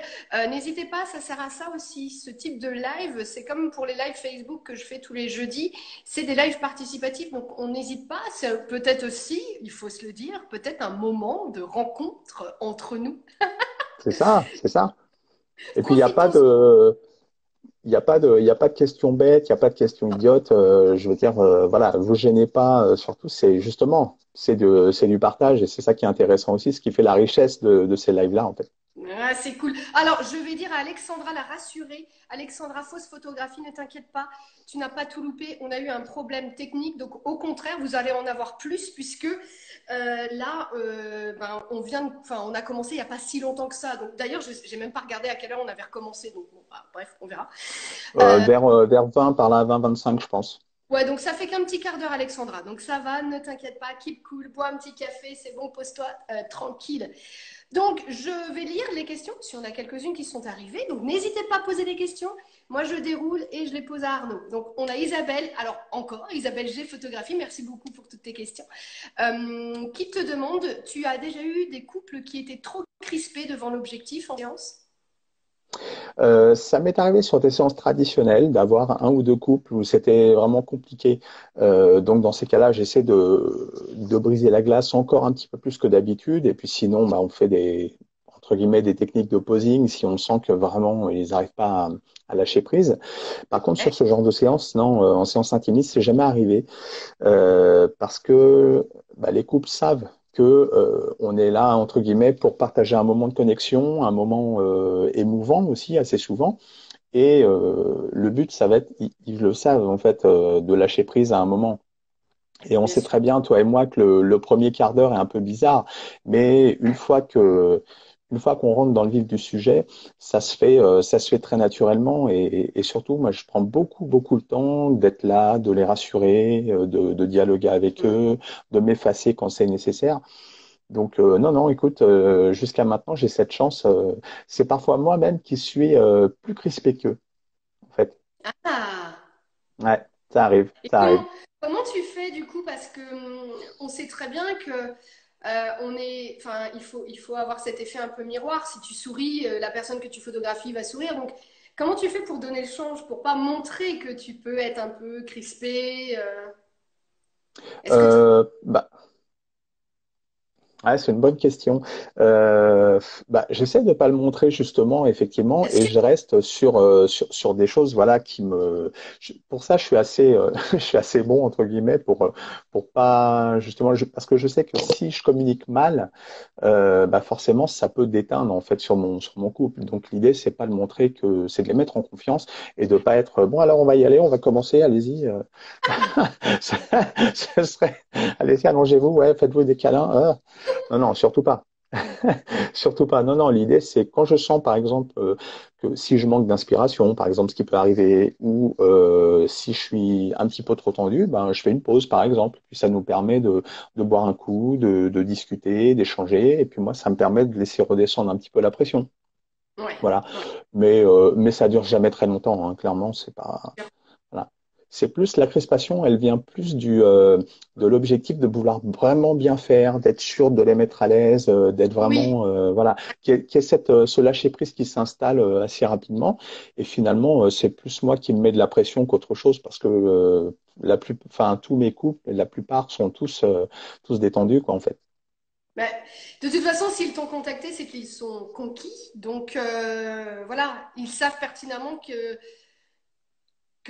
Speaker 1: n'hésitez pas, ça sert à ça aussi. Ce type de live, c'est comme pour les lives Facebook que je fais tous les jeudis. C'est des lives participatifs, donc on n'hésite pas. C'est peut-être aussi, il faut se le dire, peut-être un moment de rencontre entre nous.
Speaker 2: C'est ça, c'est ça. Et puis,
Speaker 1: Profitons.
Speaker 2: il y a pas de questions bêtes, il n'y a pas de questions idiotes. Je veux dire, voilà, vous gênez pas. Surtout, c'est justement, c'est du partage et c'est ça qui est intéressant aussi, ce qui fait la richesse de ces lives-là, en fait.
Speaker 1: Ah, c'est cool. Alors, je vais dire à Alexandra la rassurer. Alexandra, fausse photographie, ne t'inquiète pas, tu n'as pas tout loupé. On a eu un problème technique, donc au contraire, vous allez en avoir plus puisque là, enfin, on a commencé il n'y a pas si longtemps que ça. Donc d'ailleurs, je n'ai même pas regardé à quelle heure on avait recommencé. Donc bon, bref, on verra.
Speaker 2: Vers 20, par là, 20, 25, je pense.
Speaker 1: Ouais, donc ça fait qu'un petit quart d'heure, Alexandra. Donc ça va, ne t'inquiète pas, keep cool, bois un petit café, c'est bon, pose-toi tranquille. Donc je vais lire les questions, si on a quelques-unes qui sont arrivées. Donc n'hésitez pas à poser des questions. Moi, je déroule et je les pose à Arnaud. Donc on a Isabelle, alors encore, Isabelle G, photographie, merci beaucoup pour toutes tes questions. Qui te demande, tu as déjà eu des couples qui étaient trop crispés devant l'objectif en séance?
Speaker 2: Ça m'est arrivé sur des séances traditionnelles d'avoir un ou deux couples où c'était vraiment compliqué. Donc dans ces cas-là, j'essaie de briser la glace encore un petit peu plus que d'habitude. Et puis sinon, on fait entre guillemets, des techniques de posing si on sent que vraiment ils n'arrivent pas à lâcher prise. Par contre, sur ce genre de séance, non, en séance intimiste, c'est jamais arrivé parce que les couples savent que on est là entre guillemets pour partager un moment de connexion, un moment émouvant aussi assez souvent. Et le but, ça va être, ils le savent en fait, de lâcher prise à un moment. Et on
Speaker 1: Bien
Speaker 2: sait
Speaker 1: sûr.
Speaker 2: très bien, toi et moi, que le premier quart d'heure est un peu bizarre, mais une fois qu'on rentre dans le vif du sujet, ça se fait très naturellement. Et surtout, moi, je prends beaucoup le temps d'être là, de les rassurer, de dialoguer avec eux, de m'effacer quand c'est nécessaire. Donc, non, non, écoute, jusqu'à maintenant, j'ai cette chance. C'est parfois moi-même qui suis plus crispé qu'eux, en fait.
Speaker 1: Ah!
Speaker 2: Ouais, ça arrive,
Speaker 1: Et
Speaker 2: ça arrive.
Speaker 1: comment tu fais du coup? Parce que on sait très bien que enfin, il faut avoir cet effet un peu miroir. Si tu souris, la personne que tu photographies va sourire. Donc, comment tu fais pour donner le change, pour pas montrer que tu peux être un peu crispé? Est-ce que tu...
Speaker 2: Euh, bah, Ouais, c'est une bonne question. J'essaie de pas le montrer justement, effectivement, et je reste sur des choses, voilà, pour ça, je suis assez, je suis assez bon entre guillemets pour pas justement, parce que je sais que si je communique mal, forcément, ça peut déteindre en fait sur mon couple. Donc l'idée, c'est pas de montrer que, c'est de les mettre en confiance et de pas être bon. Alors on va y aller, on va commencer, allez-y. Ce serait, allez-y, allongez-vous, ouais, faites-vous des câlins. Non, non, surtout pas. Surtout pas. Non, non, l'idée, c'est quand je sens, par exemple, que si je manque d'inspiration, par exemple, ce qui peut arriver, ou si je suis un petit peu trop tendu, ben, je fais une pause, par exemple. Puis ça nous permet de boire un coup, de discuter, d'échanger. Et puis moi, ça me permet de laisser redescendre un petit peu la pression.
Speaker 1: Ouais,
Speaker 2: Voilà.
Speaker 1: ouais.
Speaker 2: Mais ça dure jamais très longtemps, hein. Clairement, c'est pas. Voilà. C'est plus la crispation, elle vient plus de l'objectif de vouloir vraiment bien faire, d'être sûr de les mettre à l'aise, d'être
Speaker 1: Oui,
Speaker 2: vraiment, voilà, qu'il y ait ce lâcher prise qui s'installe assez rapidement. Et finalement, c'est plus moi qui me mets de la pression qu'autre chose parce que enfin, tous mes couples, la plupart sont tous détendus, quoi, en fait.
Speaker 1: bah, de toute façon, s'ils t'ont contacté, c'est qu'ils sont conquis. Donc voilà, ils savent pertinemment que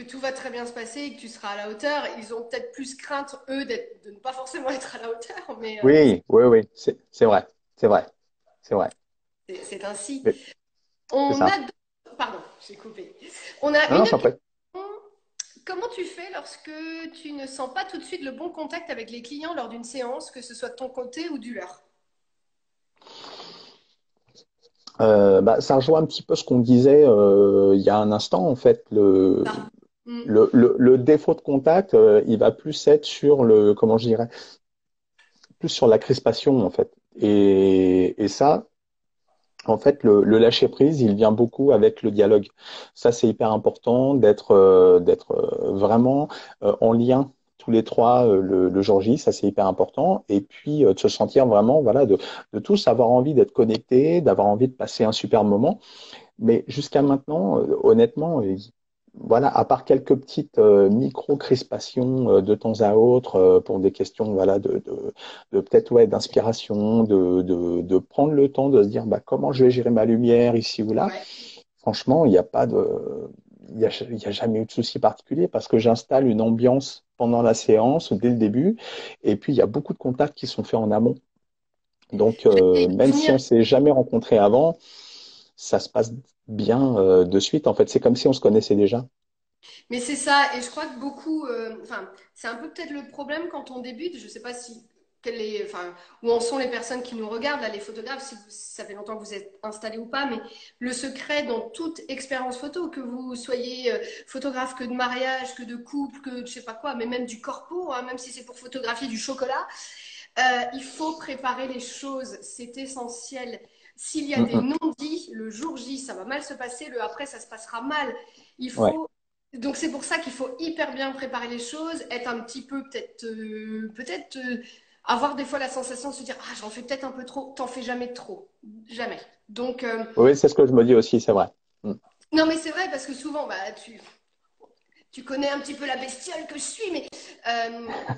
Speaker 1: tout va très bien se passer et que tu seras à la hauteur. Ils ont peut-être plus crainte, eux, de ne pas forcément être à la hauteur, mais
Speaker 2: Oui, oui, oui, c'est vrai, c'est vrai, c'est vrai.
Speaker 1: c'est ainsi.
Speaker 2: Mais c'est
Speaker 1: On
Speaker 2: ça.
Speaker 1: a Pardon, j'ai coupé. On a
Speaker 2: Non,
Speaker 1: une
Speaker 2: non, je t'en
Speaker 1: autre
Speaker 2: prie.
Speaker 1: question. Comment tu fais lorsque tu ne sens pas tout de suite le bon contact avec les clients lors d'une séance, que ce soit de ton côté ou du leur?
Speaker 2: Ça rejoint un petit peu ce qu'on disait il y a un instant. En fait,
Speaker 1: Ah. Mm.
Speaker 2: le défaut de contact, il va plus être sur comment je dirais, plus sur la crispation en fait. Et ça, en fait, le lâcher prise, il vient beaucoup avec le dialogue. Ça, c'est hyper important d'être vraiment en lien tous les trois le jour J. Ça, c'est hyper important. Et puis de se sentir vraiment, voilà, de tous avoir envie d'être connectés, d'avoir envie de passer un super moment. Mais jusqu'à maintenant, honnêtement, voilà, à part quelques petites micro-crispations de temps à autre pour des questions voilà, de peut-être ouais, d'inspiration, de prendre le temps de se dire bah, comment je vais gérer ma lumière ici ou là,
Speaker 1: Ouais.
Speaker 2: franchement, il n'y a pas de, il y a jamais eu de souci particulier parce que j'installe une ambiance pendant la séance dès le début et puis il y a beaucoup de contacts qui sont faits en amont. Donc,
Speaker 1: Et
Speaker 2: même si
Speaker 1: venir.
Speaker 2: on s'est jamais rencontré avant, ça se passe bien de suite. En fait, c'est comme si on se connaissait déjà.
Speaker 1: Mais c'est ça, et je crois que beaucoup, enfin, c'est un peu peut-être le problème quand on débute. Je sais pas si enfin, où en sont les personnes qui nous regardent, là, les photographes, si ça fait longtemps que vous êtes installés ou pas, mais le secret dans toute expérience photo, que vous soyez photographe que de mariage, que de couple, que je sais pas quoi, mais même du corpo, hein, même si c'est pour photographier du chocolat, il faut préparer les choses, c'est essentiel. S'il y a
Speaker 2: Mm,
Speaker 1: des
Speaker 2: mm.
Speaker 1: non-dits, le jour J, ça va mal se passer, le après, ça se passera mal. Il
Speaker 2: Ouais,
Speaker 1: faut Donc c'est pour ça qu'il faut hyper bien préparer les choses, être un petit peu peut-être avoir des fois la sensation de se dire ah j'en fais peut-être un peu trop, t'en fais jamais trop, jamais. Donc
Speaker 2: oui, c'est ce que je me dis aussi, c'est vrai. Mm.
Speaker 1: non mais c'est vrai parce que souvent bah tu connais un petit peu la bestiole que je suis, mais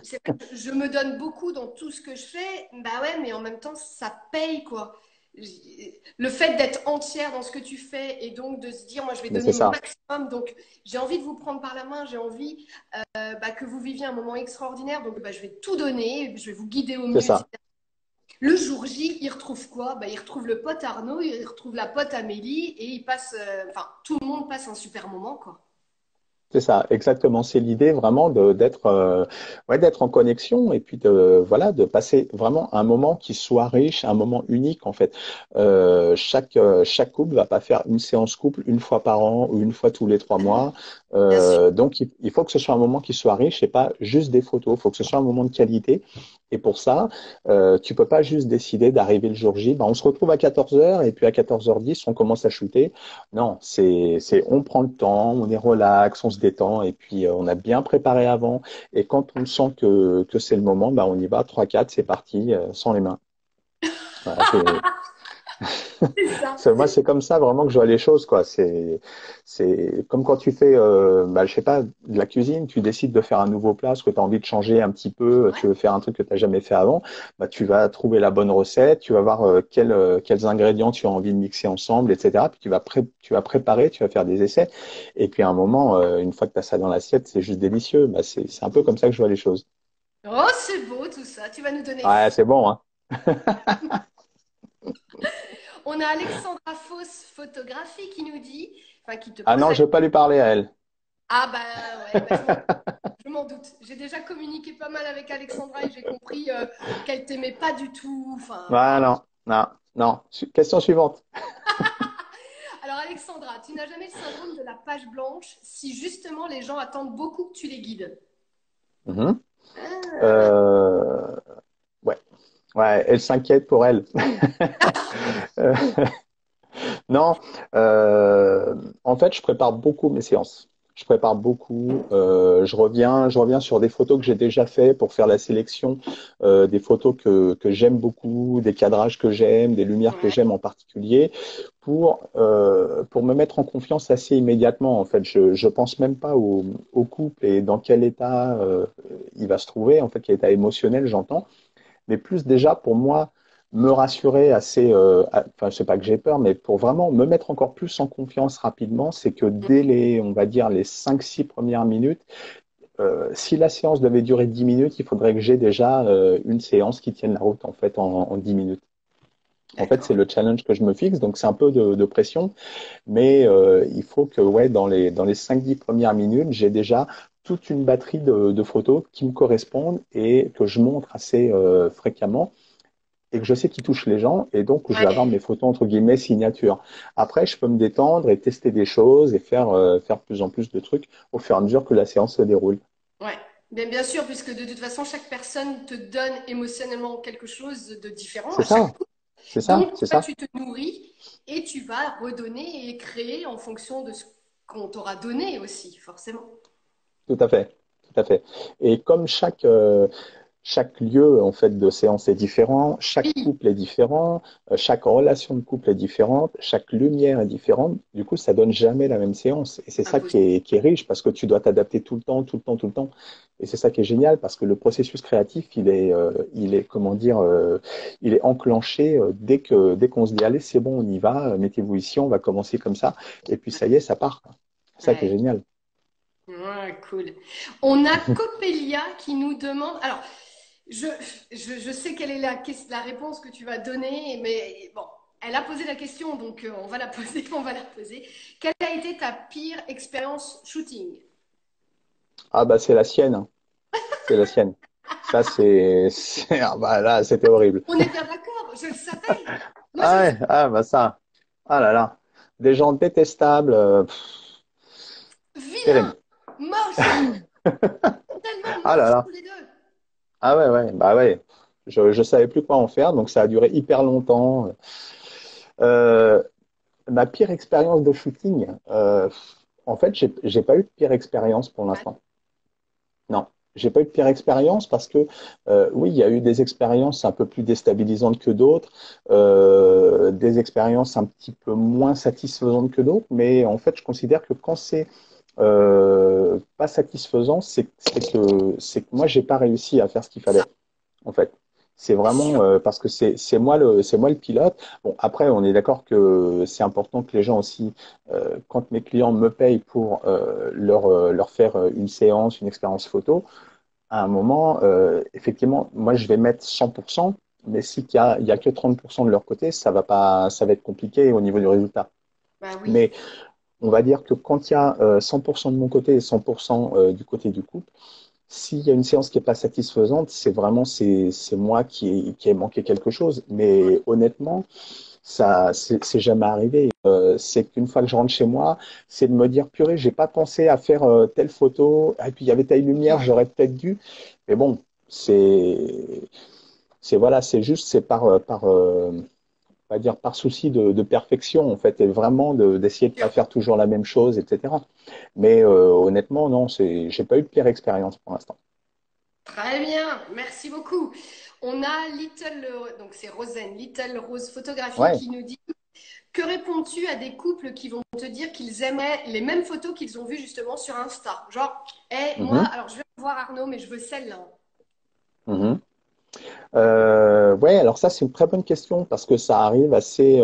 Speaker 1: c'est vrai que je me donne beaucoup dans tout ce que je fais. Bah ouais, mais en même temps, ça paye, quoi. Le fait d'être entière dans ce que tu fais et donc de se dire, moi, je vais
Speaker 2: Mais c'est
Speaker 1: donner mon
Speaker 2: ça,
Speaker 1: maximum. Donc, j'ai envie de vous prendre par la main, j'ai envie que vous viviez un moment extraordinaire. Donc, bah, je vais tout donner, je vais vous guider au
Speaker 2: c'est
Speaker 1: mieux,
Speaker 2: ça.
Speaker 1: etc. Le jour J, il retrouve quoi? Bah, il retrouve le pote Arnaud, il retrouve la pote Amélie et il passe, enfin, tout le monde passe un super moment, quoi.
Speaker 2: C'est ça, exactement. C'est l'idée vraiment d'être ouais, d'être en connexion et puis de voilà de passer vraiment un moment qui soit riche, un moment unique en fait. Chaque couple va pas faire une séance couple une fois par an ou une fois tous les 3 mois.
Speaker 1: Bien sûr.
Speaker 2: Donc il faut que ce soit un moment qui soit riche et pas juste des photos. Il faut que ce soit un moment de qualité. Et pour ça, tu peux pas juste décider d'arriver le jour J. Ben, on se retrouve à 14 heures et puis à 14h10 on commence à shooter. Non, on prend le temps, on est relax, on se détend, et puis on a bien préparé avant. Et quand on sent que c'est le moment, bah, on y va, 3, 4, c'est parti, sans les mains. Voilà,
Speaker 1: C'est ça.
Speaker 2: Moi, c'est comme ça vraiment que je vois les choses, quoi. C'est comme quand tu fais, bah, je sais pas, de la cuisine, tu décides de faire un nouveau plat, parce que tu as envie de changer un petit peu,
Speaker 1: Ouais.
Speaker 2: tu veux faire un truc que tu n'as jamais fait avant, bah, tu vas trouver la bonne recette, tu vas voir quels ingrédients tu as envie de mixer ensemble, etc. Puis tu vas préparer, tu vas faire des essais. Et puis à un moment, une fois que tu as ça dans l'assiette, c'est juste délicieux. Bah, c'est un peu comme ça que je vois les choses.
Speaker 1: Oh, c'est beau tout ça. Tu vas nous donner
Speaker 2: Ouais,
Speaker 1: faim.
Speaker 2: c'est bon, hein.
Speaker 1: On a Alexandra Foss Photographie qui nous dit, enfin qui te
Speaker 2: Ah
Speaker 1: pose
Speaker 2: non,
Speaker 1: la
Speaker 2: je veux pas lui parler à elle.
Speaker 1: Ah bah ouais, bah, je m'en doute. J'ai déjà communiqué pas mal avec Alexandra et j'ai compris qu'elle t'aimait pas du tout. Enfin,
Speaker 2: Ouais,
Speaker 1: voilà.
Speaker 2: non, non, non. Question suivante.
Speaker 1: Alors Alexandra, tu n'as jamais le syndrome de la page blanche si justement les gens attendent beaucoup que tu les guides.
Speaker 2: Mhm.
Speaker 1: Ah.
Speaker 2: Euh, ouais, ouais, elle s'inquiète pour elle. Euh, non, en fait, je prépare beaucoup mes séances. Je prépare beaucoup. Je reviens sur des photos que j'ai déjà fait pour faire la sélection, des photos que j'aime beaucoup, des cadrages que j'aime, des lumières que
Speaker 1: Ouais,
Speaker 2: j'aime en particulier, pour me mettre en confiance assez immédiatement. En fait, je pense même pas au couple et dans quel état il va se trouver, en fait, quel état émotionnel j'entends, mais plus déjà pour moi me rassurer assez, enfin, je sais pas que j'ai peur, mais pour vraiment me mettre encore plus en confiance rapidement, c'est que dès les, on va dire, les 5 6 premières minutes, si la séance devait durer 10 minutes, il faudrait que j'ai déjà une séance qui tienne la route en fait en 10 minutes. En fait, c'est
Speaker 1: d'accord.
Speaker 2: le challenge que je me fixe, donc c'est un peu de pression, mais il faut que ouais, dans les 5 10 premières minutes, j'ai déjà toute une batterie de photos qui me correspondent et que je montre assez fréquemment et que je sais qui touche les gens, et donc où je vais avoir
Speaker 1: Ouais,
Speaker 2: mes photos entre guillemets signature. Après, je peux me détendre et tester des choses et faire de plus en plus de trucs au fur et à mesure que la séance se déroule.
Speaker 1: ouais. Bien sûr, puisque de toute façon, chaque personne te donne émotionnellement quelque chose de différent
Speaker 2: C'est
Speaker 1: à chaque
Speaker 2: ça,
Speaker 1: coup.
Speaker 2: c'est ça,
Speaker 1: Donc,
Speaker 2: c'est
Speaker 1: toi,
Speaker 2: ça.
Speaker 1: tu te nourris et tu vas redonner et créer en fonction de ce qu'on t'aura donné aussi, forcément.
Speaker 2: Tout à fait, tout à fait. Et comme chaque lieu en fait de séance est différent, chaque
Speaker 1: Oui,
Speaker 2: couple est différent, chaque relation de couple est différente, chaque lumière est différente. Du coup, ça donne jamais la même séance. Et c'est ça
Speaker 1: impossible.
Speaker 2: qui est riche parce que tu dois t'adapter tout le temps, tout le temps, tout le temps. Et c'est ça qui est génial parce que le processus créatif, il est comment dire, il est enclenché dès qu'on se dit allez, c'est bon, on y va, mettez-vous ici, on va commencer comme ça. Et puis ça y est, ça part. C'est ça qui est
Speaker 1: Ouais.
Speaker 2: génial.
Speaker 1: Ouais, cool. On a Coppelia qui nous demande. Alors, je, je sais quelle est la réponse que tu vas donner, mais bon, elle a posé la question, donc on va la poser, on va la poser. Quelle a été ta pire expérience shooting?
Speaker 2: Ah bah c'est la sienne, hein. C'est la sienne. Ça, ah bah là, c'était horrible.
Speaker 1: On est bien d'accord, je le savais. Moi, je
Speaker 2: Ah
Speaker 1: le
Speaker 2: ouais, ah bah ça. Ah là là. Des gens détestables.
Speaker 1: vilain,
Speaker 2: Terrible.
Speaker 1: moche, tellement
Speaker 2: Ah là
Speaker 1: moche
Speaker 2: là.
Speaker 1: tous les deux.
Speaker 2: Ah ouais, ouais, bah ouais. Je savais plus quoi en faire, donc ça a duré hyper longtemps. Euh, Ma pire expérience de shooting, en fait, j'ai pas eu de pire expérience pour
Speaker 1: Ouais,
Speaker 2: l'instant. Non, j'ai pas eu de pire expérience parce que oui, il y a eu des expériences un peu plus déstabilisantes que d'autres, des expériences un petit peu moins satisfaisantes que d'autres, mais en fait, je considère que quand c'est pas satisfaisant, c'est que moi, j'ai pas réussi à faire ce qu'il
Speaker 1: ça,
Speaker 2: fallait, en fait. C'est
Speaker 1: c'est
Speaker 2: vraiment
Speaker 1: sûr.
Speaker 2: parce que c'est moi le pilote. Bon, après, on est d'accord que c'est important que les gens aussi, quand mes clients me payent pour leur faire une séance, une expérience photo, à un moment, effectivement, moi, je vais mettre 100%, mais il y a que 30% de leur côté, ça va pas, ça va être compliqué au niveau du résultat.
Speaker 1: Bah oui.
Speaker 2: Mais on va dire que quand il y a 100% de mon côté et 100% du côté du couple, s'il y a une séance qui n'est pas satisfaisante, c'est moi qui ai manqué quelque chose.
Speaker 1: Ouais.
Speaker 2: Mais honnêtement, ça, c'est jamais arrivé. C'est qu'une fois que je rentre chez moi, c'est de me dire, purée, j'ai pas pensé à faire telle photo, et puis il y avait telle lumière, j'aurais peut-être dû. Mais bon, c'est, voilà, c'est juste, c'est on va dire par souci de perfection en fait, et vraiment d'essayer de pas faire toujours la même chose, etc. Mais honnêtement, non, j'ai pas eu de pire expérience pour l'instant.
Speaker 1: Très bien, merci beaucoup. On a Little, donc c'est Rosen, Little Rose Photographie
Speaker 2: Ouais.
Speaker 1: qui nous dit que réponds-tu à des couples qui vont te dire qu'ils aimeraient les mêmes photos qu'ils ont vues justement sur Insta? Genre, moi,
Speaker 2: Mhm,
Speaker 1: alors je vais voir Arnaud, mais je veux celle-là.
Speaker 2: mhm. Ouais, alors ça c'est une très bonne question parce que ça arrive assez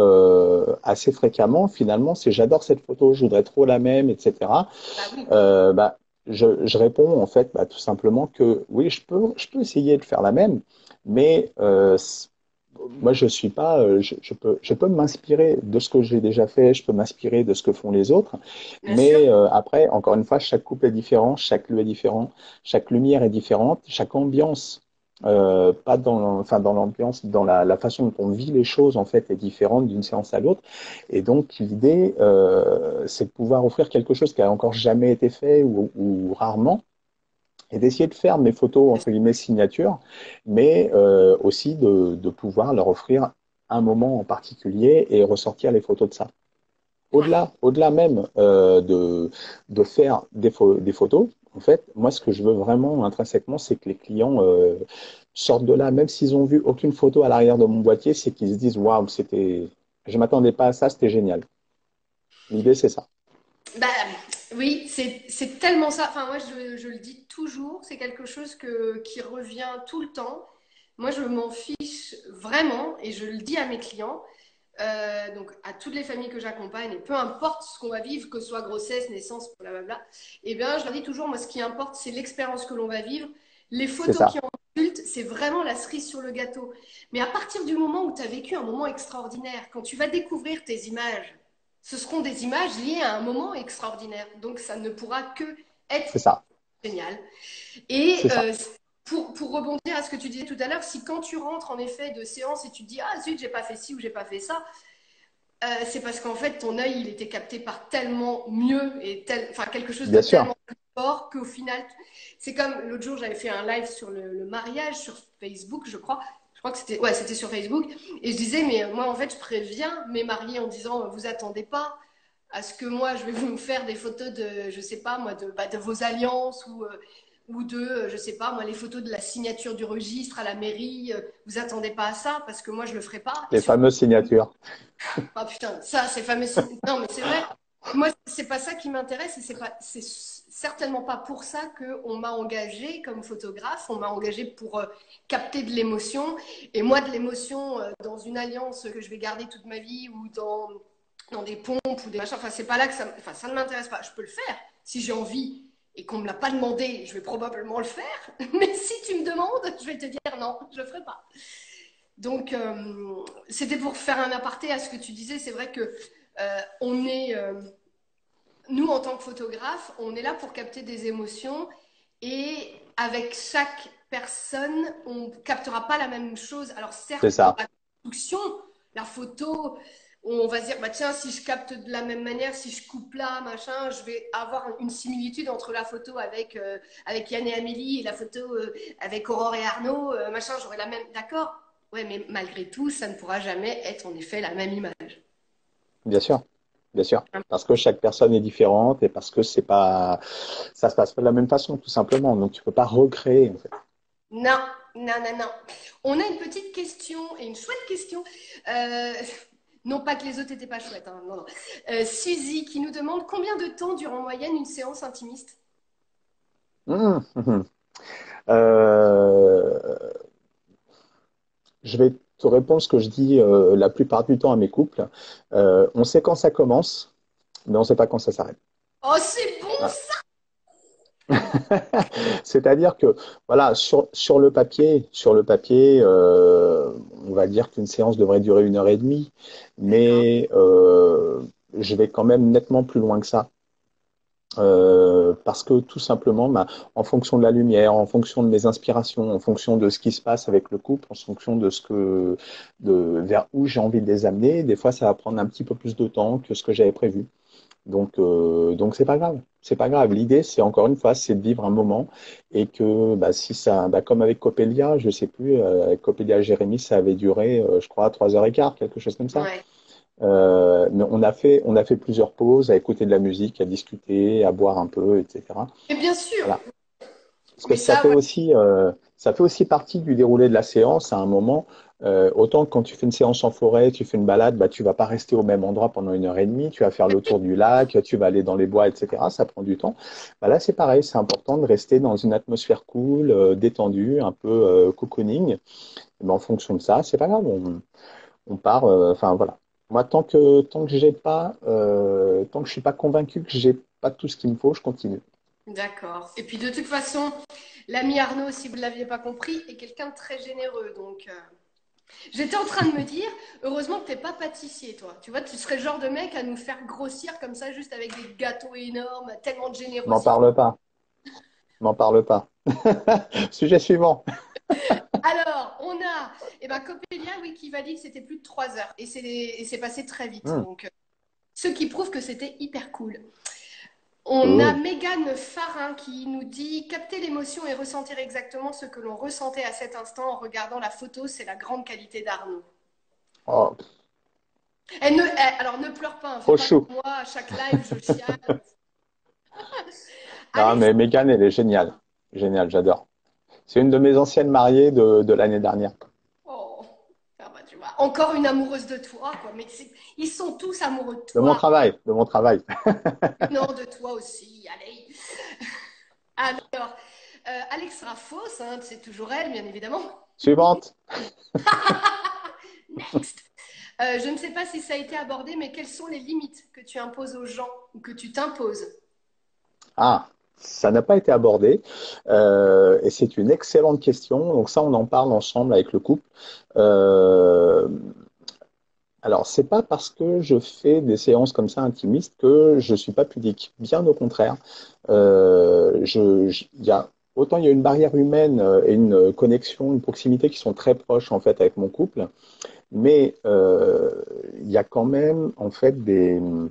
Speaker 2: fréquemment. Finalement, c'est j'adore cette photo, je voudrais trop la même, etc.
Speaker 1: Bah oui.
Speaker 2: Bah, je réponds en fait bah, tout simplement que oui, je peux essayer de faire la même, mais moi je suis pas, je peux m'inspirer de ce que j'ai déjà fait, je peux m'inspirer de ce que font les autres,
Speaker 1: Bien sûr.
Speaker 2: mais après, encore une fois, chaque couple est différent, chaque lieu est différent, chaque lumière est différente, chaque ambiance. Pas enfin dans l'ambiance, dans la façon dont on vit les choses en fait est différente d'une séance à l'autre. Et donc l'idée, c'est de pouvoir offrir quelque chose qui a encore jamais été fait ou rarement, et d'essayer de faire mes photos entre guillemets signature, mais aussi de pouvoir leur offrir un moment en particulier et ressortir les photos de ça.
Speaker 1: Ouais.
Speaker 2: Au-delà même de faire des photos, en fait, moi, ce que je veux vraiment intrinsèquement, c'est que les clients sortent de là, même s'ils ont vu aucune photo à l'arrière de mon boîtier, c'est qu'ils se disent, waouh, je m'attendais pas à ça, c'était génial. L'idée, c'est ça.
Speaker 1: Bah oui, c'est tellement ça. Enfin, moi, je le dis toujours, c'est quelque chose qui revient tout le temps. Moi, je m'en fiche vraiment et je le dis à mes clients. Donc à toutes les familles que j'accompagne, et peu importe ce qu'on va vivre, que ce soit grossesse, naissance, blablabla, eh bien, je leur dis toujours, moi, ce qui importe, c'est l'expérience que l'on va vivre. Les
Speaker 2: C'est
Speaker 1: photos
Speaker 2: ça.
Speaker 1: qui en résultent, c'est vraiment la cerise sur le gâteau. Mais à partir du moment où tu as vécu un moment extraordinaire, quand tu vas découvrir tes images, ce seront des images liées à un moment extraordinaire. Donc ça ne pourra que être
Speaker 2: C'est ça.
Speaker 1: génial. Et
Speaker 2: C'est ça.
Speaker 1: pour rebondir à ce que tu disais tout à l'heure, si quand tu rentres en effet de séance et tu te dis ah zut j'ai pas fait ci ou j'ai pas fait ça, c'est parce qu'en fait, ton œil, il était capté par tellement mieux et enfin, quelque chose de
Speaker 2: Bien sûr.
Speaker 1: tellement plus fort qu'au final, c'est comme l'autre jour, j'avais fait un live sur le mariage sur Facebook, je crois. Je crois que c'était ouais, c'était sur Facebook. Et je disais, mais moi, en fait, je préviens mes mariés en disant, vous attendez pas à ce que moi, je vais vous faire des photos de, je sais pas, moi, de vos alliances ou de, je sais pas, moi, les photos de la signature du registre à la mairie. Vous attendez pas à ça parce que moi, je le ferai pas. Et
Speaker 2: Les
Speaker 1: surtout,
Speaker 2: fameuses signatures.
Speaker 1: ah putain, ça, c'est fameux. Non, mais c'est vrai. Moi, c'est pas ça qui m'intéresse et c'est certainement pas pour ça qu'on m'a engagé comme photographe. On m'a engagé pour capter de l'émotion. Et moi, de l'émotion dans une alliance que je vais garder toute ma vie ou dans des pompes ou des machins. Enfin, c'est pas là que ça, enfin, ça ne m'intéresse pas. Je peux le faire si j'ai envie et qu'on me l'a pas demandé. Je vais probablement le faire. Mais si tu me demandes, je vais te dire non, je le ferai pas. Donc, c'était pour faire un aparté à ce que tu disais. C'est vrai que on est, nous, en tant que photographe, on est là pour capter des émotions et avec chaque personne, on captera pas la même chose. Alors,
Speaker 2: C'est
Speaker 1: certes, dans
Speaker 2: ça.
Speaker 1: la production, la photo, on va se dire, bah tiens, si je capte de la même manière, si je coupe là, machin, je vais avoir une similitude entre la photo avec Yann et Amélie et la photo avec Aurore et Arnaud, machin, j'aurai la même. D'accord. Ouais, mais malgré tout, ça ne pourra jamais être en effet la même image.
Speaker 2: Bien sûr. Bien sûr. Parce que chaque personne est différente et parce que ça se passe pas de la même façon, tout simplement. Donc, tu peux pas recréer, en fait.
Speaker 1: Non, non, non, non. On a une petite question et une chouette question. Euh, non pas que les autres n'étaient pas chouettes, hein, non, non. Suzy qui nous demande combien de temps dure en moyenne une séance intimiste?
Speaker 2: Hum. Euh, je vais te répondre ce que je dis la plupart du temps à mes couples. On sait quand ça commence, mais on ne sait pas quand ça s'arrête.
Speaker 1: Oh, c'est bon
Speaker 2: Voilà.
Speaker 1: ça!
Speaker 2: C'est-à-dire que, voilà, sur le papier, on va dire qu'une séance devrait durer 1 heure et demie,
Speaker 1: D'accord.
Speaker 2: mais je vais quand même nettement plus loin que ça. Parce que tout simplement, bah, en fonction de la lumière, en fonction de mes inspirations, en fonction de ce qui se passe avec le couple, en fonction vers où j'ai envie de les amener, des fois ça va prendre un petit peu plus de temps que ce que j'avais prévu. Donc c'est pas grave. C'est pas grave. L'idée, c'est encore une fois, c'est de vivre un moment et que bah, si ça, bah, comme avec Coppelia, je sais plus, avec Coppelia Jérémy, ça avait duré, je crois, 3 heures et quart, quelque chose comme ça.
Speaker 1: Ouais.
Speaker 2: Mais on a fait plusieurs pauses, à écouter de la musique, à discuter, à boire un peu, etc.
Speaker 1: Mais bien sûr,
Speaker 2: Voilà. Parce que
Speaker 1: mais
Speaker 2: ça
Speaker 1: ça,
Speaker 2: fait
Speaker 1: ouais.
Speaker 2: aussi, ça fait aussi partie du déroulé de la séance à un moment. Autant que quand tu fais une séance en forêt, tu fais une balade, bah, tu vas pas rester au même endroit pendant 1 heure et demie, tu vas faire le tour du lac, tu vas aller dans les bois, etc. Ça prend du temps. Bah, là, c'est pareil, c'est important de rester dans une atmosphère cool, détendue, un peu cocooning. Et ben, en fonction de ça, c'est pas grave, on part. Enfin voilà. Moi, tant que j'ai pas, tant que je suis pas convaincu que j'ai pas tout ce qu'il me faut, je continue.
Speaker 1: D'accord. Et puis de toute façon, l'ami Arnaud, si vous ne l'aviez pas compris, est quelqu'un de très généreux. Donc, j'étais en train de me dire, heureusement que t'es pas pâtissier, toi. Tu vois, tu serais le genre de mec à nous faire grossir comme ça, juste avec des gâteaux énormes, tellement de
Speaker 2: M'en
Speaker 1: générosité.
Speaker 2: parle pas. M'en parle pas. Sujet suivant.
Speaker 1: Alors, on a, eh ben, Coppelia, oui, qui valide que c'était plus de 3 heures. Et c'est passé très vite.
Speaker 2: Hmm,
Speaker 1: Donc, ce qui prouve que c'était hyper cool. On a
Speaker 2: cool.
Speaker 1: Mégane Farin qui nous dit capter l'émotion et ressentir exactement ce que l'on ressentait à cet instant en regardant la photo, c'est la grande qualité d'Arnaud.
Speaker 2: Oh,
Speaker 1: Alors ne pleure pas, hein, fais
Speaker 2: trop
Speaker 1: pas comme
Speaker 2: chou.
Speaker 1: moi, à chaque live je chiale.
Speaker 2: Non,
Speaker 1: Alex,
Speaker 2: mais Megan, elle est géniale. Géniale, j'adore. C'est une de mes anciennes mariées de l'année dernière.
Speaker 1: oh, ah bah, tu vois, encore une amoureuse de toi, quoi. Mais ils sont tous amoureux de
Speaker 2: De mon
Speaker 1: toi.
Speaker 2: travail, de mon travail.
Speaker 1: Non, de toi aussi, allez. Alors, Alex Raffos, hein, c'est toujours elle, bien évidemment.
Speaker 2: Suivante.
Speaker 1: Next. Je ne sais pas si ça a été abordé, mais quelles sont les limites que tu imposes aux gens ou que tu t'imposes?
Speaker 2: Ah, ça n'a pas été abordé. Et c'est une excellente question. Donc ça, on en parle ensemble avec le couple. Euh, Alors, c'est pas parce que je fais des séances comme ça intimistes que je suis pas pudique. Bien au contraire. Autant il y a une barrière humaine et une connexion, une proximité qui sont très proches en fait avec mon couple, mais il y a quand même en fait il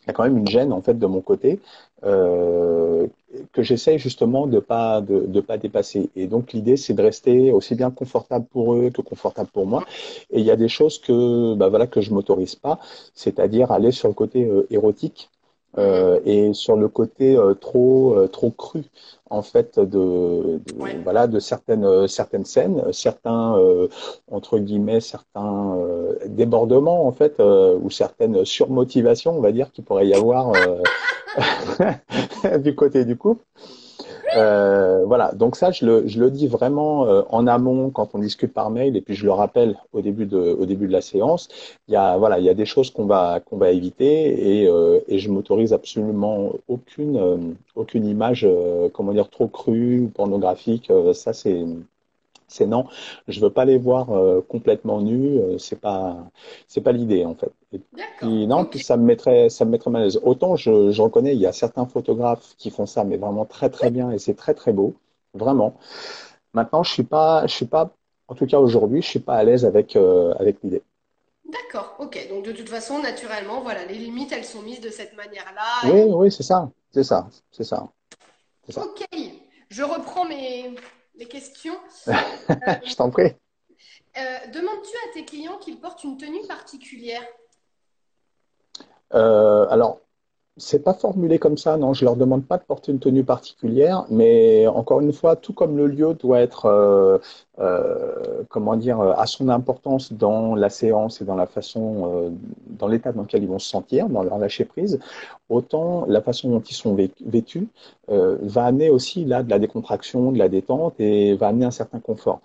Speaker 2: y a quand même une gêne en fait de mon côté euh, que j'essaye justement de pas dépasser. Et donc l'idée c'est de rester aussi bien confortable pour eux que confortable pour moi. Et il y a des choses que bah voilà que je m'autorise pas, c'est-à-dire aller sur le côté érotique.
Speaker 1: Mhm.
Speaker 2: Et sur le côté trop cru en fait
Speaker 1: Ouais.
Speaker 2: voilà de certaines scènes, certains entre guillemets certains débordements en fait ou certaines surmotivations on va dire qu'il pourrait y avoir du côté du couple. Voilà, donc ça je le dis vraiment en amont quand on discute par mail et puis je le rappelle au début de la séance. Il y a des choses qu'on va éviter et je m'autorise absolument aucune image comment dire trop crue ou pornographique. Ça c'est non, je veux pas les voir complètement nus, c'est pas l'idée en fait. Et
Speaker 1: D'accord.
Speaker 2: puis non,
Speaker 1: Ok.
Speaker 2: puis ça me mettrait mal à l'aise. Autant je reconnais, il y a certains photographes qui font ça, mais vraiment très bien et c'est très beau, vraiment. Maintenant, je suis pas, en tout cas aujourd'hui, je suis pas à l'aise avec l'idée.
Speaker 1: D'accord. Ok. Donc de toute façon, naturellement, voilà, les limites, elles sont mises de cette manière-là.
Speaker 2: Oui,
Speaker 1: Et...
Speaker 2: oui, c'est ça, c'est ça, c'est ça, c'est ça.
Speaker 1: Ok. Je reprends mes questions.
Speaker 2: Je t'en prie.
Speaker 1: Demandes-tu à tes clients qu'ils portent une tenue particulière?
Speaker 2: Alors, c'est pas formulé comme ça, non, je leur demande pas de porter une tenue particulière, mais encore une fois, tout comme le lieu doit être, comment dire, à son importance dans la séance et dans la façon, dans l'état dans lequel ils vont se sentir, dans leur lâcher prise, autant la façon dont ils sont vêtus va amener aussi là de la décontraction, de la détente et va amener un certain confort.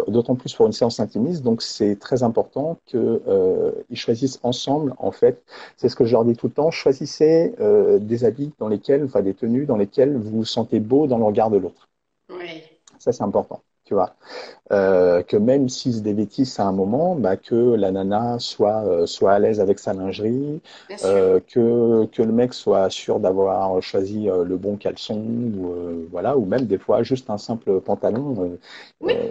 Speaker 2: D'autant plus pour une séance intimiste, donc c'est très important qu'ils choisissent ensemble, en fait, c'est ce que je leur dis tout le temps, choisissez des habits dans lesquels, enfin des tenues dans lesquelles vous vous sentez beau dans le regard de l'autre.
Speaker 1: Oui,
Speaker 2: Ça, c'est important, tu vois. Que même s'ils se dévêtissent à un moment, bah, que la nana soit à l'aise avec sa lingerie,
Speaker 1: bien sûr.
Speaker 2: que le mec soit sûr d'avoir choisi le bon caleçon, ou, voilà, ou même des fois juste un simple pantalon.
Speaker 1: Oui,
Speaker 2: Euh,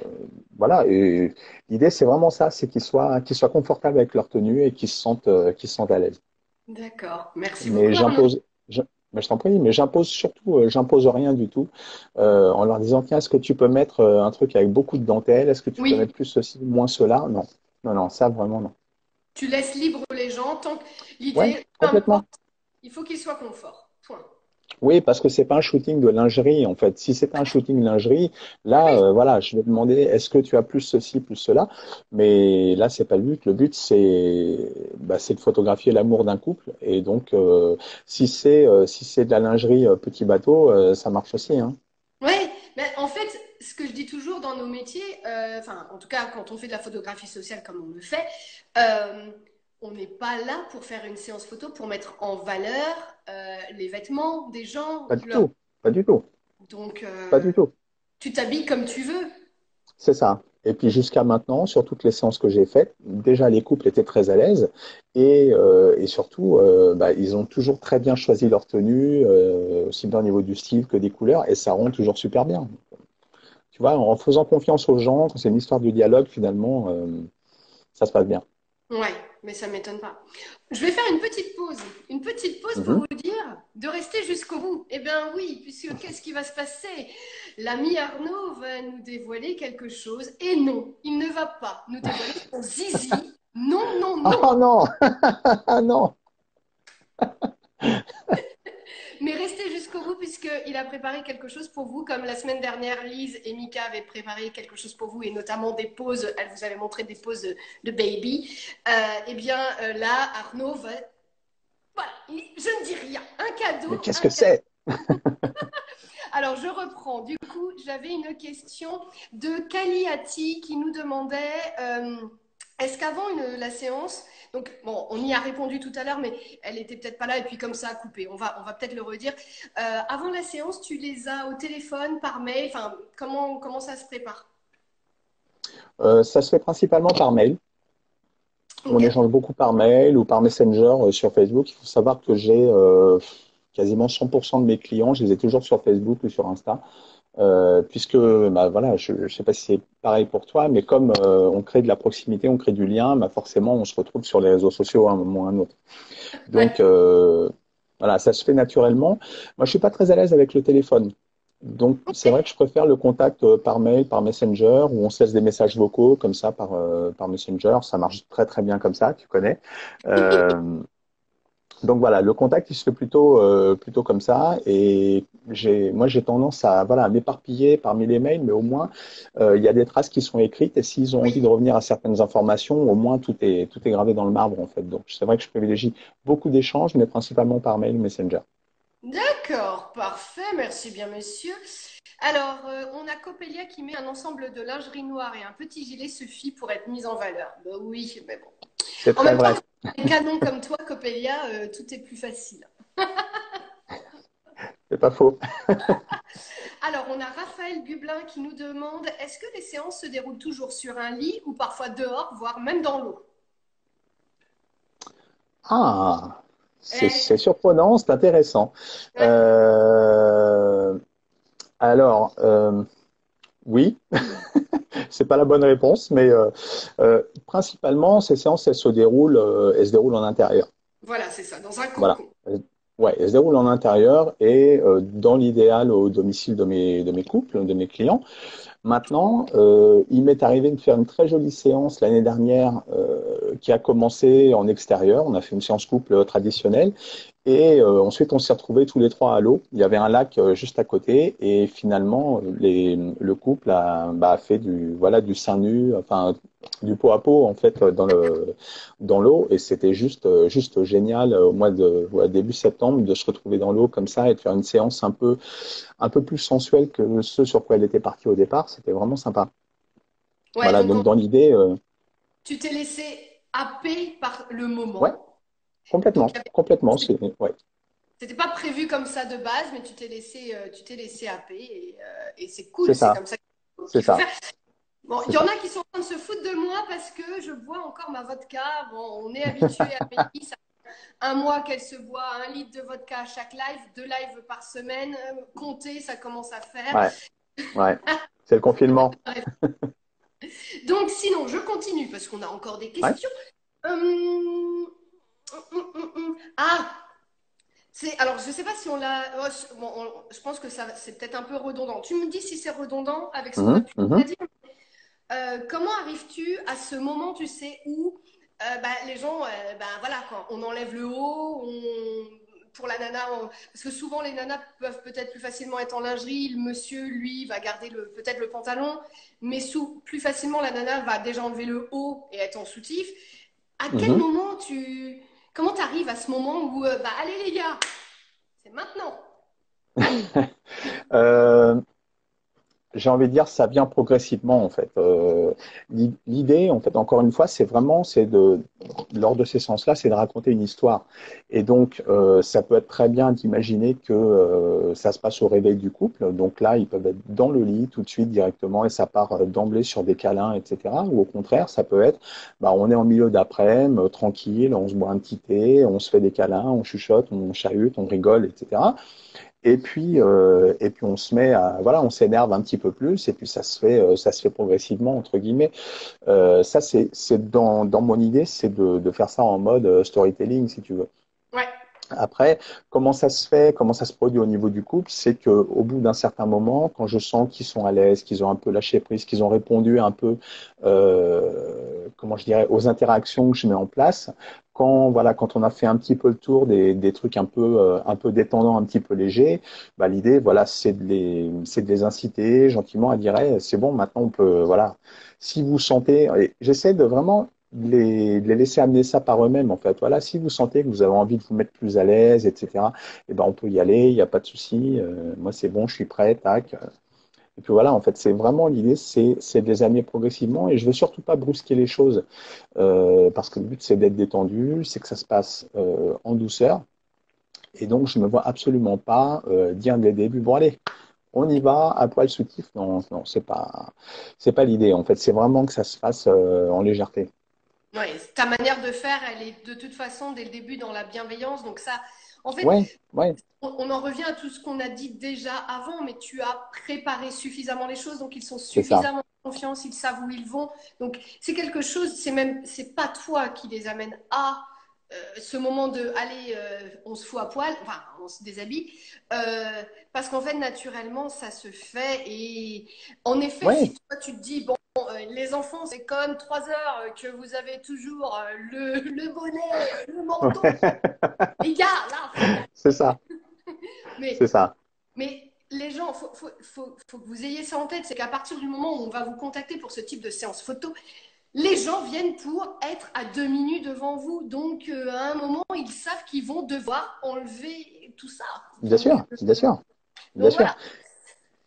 Speaker 2: voilà, et l'idée c'est vraiment ça, c'est qu'ils soient confortables avec leur tenue et qu'ils se sentent à l'aise.
Speaker 1: d'accord. Merci
Speaker 2: Mais
Speaker 1: beaucoup, Arnaud.
Speaker 2: mais je t'en prie, mais j'impose surtout, j'impose rien du tout, en leur disant, tiens, est-ce que tu peux mettre un truc avec beaucoup de dentelle? Est-ce que tu peux
Speaker 1: Oui,
Speaker 2: mettre plus ceci, moins cela? Non, non, ça vraiment non.
Speaker 1: tu laisses libre les gens tant que
Speaker 2: Ouais,
Speaker 1: l'idée, peu
Speaker 2: complètement.
Speaker 1: importe, il faut qu'ils soient confort. Point.
Speaker 2: Oui, parce que c'est pas un shooting de lingerie en fait. Si c'était un shooting lingerie, là,
Speaker 1: Oui,
Speaker 2: voilà, je vais demander est-ce que tu as plus ceci, plus cela. Mais là, c'est pas le but. Le but, c'est de photographier l'amour d'un couple. Et donc, si c'est de la lingerie petit bateau, ça marche aussi, hein.
Speaker 1: ouais, mais en fait, ce que je dis toujours dans nos métiers, enfin, en tout cas, quand on fait de la photographie sociale comme on le fait, euh, on n'est pas là pour faire une séance photo pour mettre en valeur les vêtements des gens.
Speaker 2: Pas du tout, pas du tout,
Speaker 1: Donc,
Speaker 2: pas du tout.
Speaker 1: tu t'habilles comme tu veux.
Speaker 2: C'est ça. Et puis jusqu'à maintenant, sur toutes les séances que j'ai faites, déjà les couples étaient très à l'aise et surtout, bah, ils ont toujours très bien choisi leur tenue, aussi bien au niveau du style que des couleurs, et ça rend toujours super bien. Tu vois, en faisant confiance aux gens, quand c'est une histoire de dialogue, finalement, ça se passe bien.
Speaker 1: Ouais, mais ça m'étonne pas. Je vais faire une petite pause pour
Speaker 2: Mhm.
Speaker 1: vous dire de rester jusqu'au bout. Eh bien oui, puisque qu'est-ce qui va se passer? L'ami Arnaud va nous dévoiler quelque chose. Et non, il ne va pas nous dévoiler son zizi. Non, non, non.
Speaker 2: Ah non, ah non.
Speaker 1: Mais restez jusqu'au bout puisqu'il a préparé quelque chose pour vous, comme la semaine dernière, Lise et Mika avaient préparé quelque chose pour vous, et notamment des poses. Elle vous avait montré des poses de baby. Eh bien là, Arnaud va... Voilà, je ne dis rien. Un
Speaker 2: Mais
Speaker 1: cadeau,
Speaker 2: qu'est-ce
Speaker 1: un
Speaker 2: que
Speaker 1: cadeau.
Speaker 2: c'est?
Speaker 1: Alors, je reprends. Du coup, j'avais une question de Kaliati qui nous demandait est-ce qu'avant la séance, donc bon, on y a répondu tout à l'heure, mais elle était peut-être pas là et puis comme ça a coupé. On va peut-être le redire. Avant la séance, tu les as au téléphone, par mail. Enfin, comment ça se prépare?
Speaker 2: Ça se fait principalement par mail.
Speaker 1: Ok.
Speaker 2: On échange beaucoup par mail ou par Messenger sur Facebook. Il faut savoir que j'ai quasiment 100% de mes clients, je les ai toujours sur Facebook ou sur Insta. Puisque bah, voilà, je ne sais pas si c'est pareil pour toi, mais comme on crée de la proximité, on crée du lien, bah, forcément on se retrouve sur les réseaux sociaux à un moment ou à un autre. Donc
Speaker 1: Ouais.
Speaker 2: voilà, ça se fait naturellement. Moi, je suis pas très à l'aise avec le téléphone. Donc c'est vrai que je préfère le contact par mail, par Messenger, où on se laisse des messages vocaux comme ça par Messenger. Ça marche très très bien comme ça, tu connais. Euh, donc voilà, le contact il se fait plutôt comme ça et moi j'ai tendance à voilà à m'éparpiller parmi les mails, mais au moins il y a des traces qui sont écrites et s'ils ont envie de
Speaker 1: Oui.
Speaker 2: revenir à certaines informations, au moins tout est gravé dans le marbre en fait. Donc c'est vrai que je privilégie beaucoup d'échanges, mais principalement par mail, Messenger.
Speaker 1: D'accord, parfait, merci bien monsieur. Alors, on a Coppelia qui met un ensemble de lingerie noire et un petit gilet suffit pour être mis en valeur. Bah oui, mais bon.
Speaker 2: C'est
Speaker 1: En
Speaker 2: très
Speaker 1: même temps,
Speaker 2: vrai,
Speaker 1: quand on est canon comme toi, Coppelia, tout est plus facile.
Speaker 2: c'est pas faux.
Speaker 1: Alors, on a Raphaël Gublin qui nous demande est-ce que les séances se déroulent toujours sur un lit ou parfois dehors, voire même dans l'eau?
Speaker 2: Ah, c'est
Speaker 1: Eh,
Speaker 2: surprenant, c'est intéressant.
Speaker 1: ouais,
Speaker 2: Euh, alors, oui, c'est pas la bonne réponse, mais principalement, ces séances, elles se déroulent en intérieur.
Speaker 1: voilà, c'est ça, dans un
Speaker 2: Voilà.
Speaker 1: cocon.
Speaker 2: Ouais, elles se déroulent en intérieur et dans l'idéal au domicile de mes couples, de mes clients. Maintenant, il m'est arrivé de faire une très jolie séance l'année dernière qui a commencé en extérieur. On a fait une séance couple traditionnelle et ensuite on s'est retrouvés tous les trois à l'eau. Il y avait un lac juste à côté et finalement le couple a fait du sein nu, enfin du pot à pot en fait dans l'eau et c'était juste génial au mois de début septembre de se retrouver dans l'eau comme ça et de faire une séance un peu plus sensuelle que ce sur quoi elle était partie au départ. C'était vraiment sympa.
Speaker 1: Ouais,
Speaker 2: Voilà,
Speaker 1: donc
Speaker 2: donc dans l'idée,
Speaker 1: tu t'es laissé happer par le
Speaker 2: ouais,
Speaker 1: moment. Donc,
Speaker 2: complètement, complètement. Ouais,
Speaker 1: c'était pas prévu comme ça de base, mais tu t'es laissé happer et c'est
Speaker 2: c'est
Speaker 1: cool, c'est
Speaker 2: ça,
Speaker 1: comme ça
Speaker 2: c'est
Speaker 1: qu'il faut
Speaker 2: ça,
Speaker 1: faire. Bon, il
Speaker 2: c'est
Speaker 1: y en
Speaker 2: ça.
Speaker 1: a qui sont en train de se foutre de moi parce que je bois encore ma vodka. Bon, on est habitué à Amélie, ça fait un mois qu'elle se boit 1 litre de vodka à chaque live, 2 lives par semaine. Compter, ça commence à faire.
Speaker 2: Ouais, ouais. C'est le confinement.
Speaker 1: Bref. Donc, sinon, je continue parce qu'on a encore des
Speaker 2: Ouais.
Speaker 1: questions. Ah, alors, je sais pas si on l'a. Bon, je pense que ça, c'est peut-être un peu redondant. Tu me dis si c'est redondant avec ce qu'on a
Speaker 2: Mhm,
Speaker 1: pu
Speaker 2: mhm.
Speaker 1: dire. Comment arrives-tu à ce moment, tu sais, où bah, les gens, bah, voilà, quand on enlève le haut, pour la nana, parce que souvent les nanas peuvent peut-être plus facilement être en lingerie, le monsieur, lui, va garder peut-être le pantalon, mais plus facilement la nana va déjà enlever le haut et être en soutif. À quel
Speaker 2: Mhm.
Speaker 1: moment comment tu arrives à ce moment où, bah allez les gars, c'est maintenant.
Speaker 2: Euh, J'ai envie de dire, ça vient progressivement en fait. L'idée, en fait, encore une fois, lors de ces séances-là, c'est de raconter une histoire. Et donc, ça peut être très bien d'imaginer que ça se passe au réveil du couple. Donc là, ils peuvent être dans le lit tout de suite directement et ça part d'emblée sur des câlins, etc. Ou au contraire, ça peut être, bah, on est en milieu d'après-midi, tranquille, on se boit un petit thé, on se fait des câlins, on chuchote, on chahute, on rigole, etc. Et puis on se met à, voilà, on s'énerve un petit peu plus, et puis ça se fait progressivement entre guillemets. Ça c'est dans mon idée, c'est de faire ça en mode storytelling si tu veux.
Speaker 1: Ouais,
Speaker 2: Après, comment ça se fait, comment ça se produit au niveau du couple, c'est que au bout d'un certain moment, quand je sens qu'ils sont à l'aise, qu'ils ont un peu lâché prise, qu'ils ont répondu un peu, comment je dirais, aux interactions que je mets en place, quand on a fait un petit peu le tour des trucs un peu détendants, un petit peu légers, bah l'idée, voilà, c'est de les inciter gentiment à dire, hey, c'est bon, maintenant on peut, voilà, si vous sentez, et j'essaie de vraiment de les laisser amener ça par eux-mêmes, en fait. Voilà, si vous sentez que vous avez envie de vous mettre plus à l'aise, etc., eh ben, on peut y aller, il n'y a pas de souci. Moi, c'est bon, je suis prêt, tac. Et puis voilà, en fait, c'est vraiment l'idée, c'est de les amener progressivement et je veux surtout pas brusquer les choses parce que le but, c'est d'être détendu, c'est que ça se passe en douceur. Et donc, je me vois absolument pas dire dès le début, bon, allez, on y va à poil soutif. Non, non, c'est pas l'idée. En fait, c'est vraiment que ça se fasse en légèreté.
Speaker 1: ouais, ta manière de faire, elle est de toute façon dès le début dans la bienveillance. Donc ça, en fait,
Speaker 2: Ouais, ouais,
Speaker 1: on en revient à tout ce qu'on a dit déjà avant, mais tu as préparé suffisamment les choses, donc ils sont
Speaker 2: c'est ça.
Speaker 1: suffisamment en confiance, ils savent où ils vont. Donc c'est quelque chose, c'est pas toi qui les amène à ce moment de allez, on se fout à poil, enfin on se déshabille, parce qu'en fait naturellement ça se fait et en effet si
Speaker 2: Ouais,
Speaker 1: toi tu te dis bon les enfants c'est comme 3 heures que vous avez toujours le bonnet, le manteau, les gars là faut y
Speaker 2: c'est
Speaker 1: aller.
Speaker 2: ça, c'est
Speaker 1: Mais
Speaker 2: ça.
Speaker 1: les gens, faut que vous ayez ça en tête, c'est qu'à partir du moment où on va vous contacter pour ce type de séance photo, les gens viennent pour être à 2 minutes devant vous. Donc, à un moment, ils savent qu'ils vont devoir enlever tout ça.
Speaker 2: Bien sûr, bien sûr, bien
Speaker 1: Donc
Speaker 2: sûr,
Speaker 1: voilà.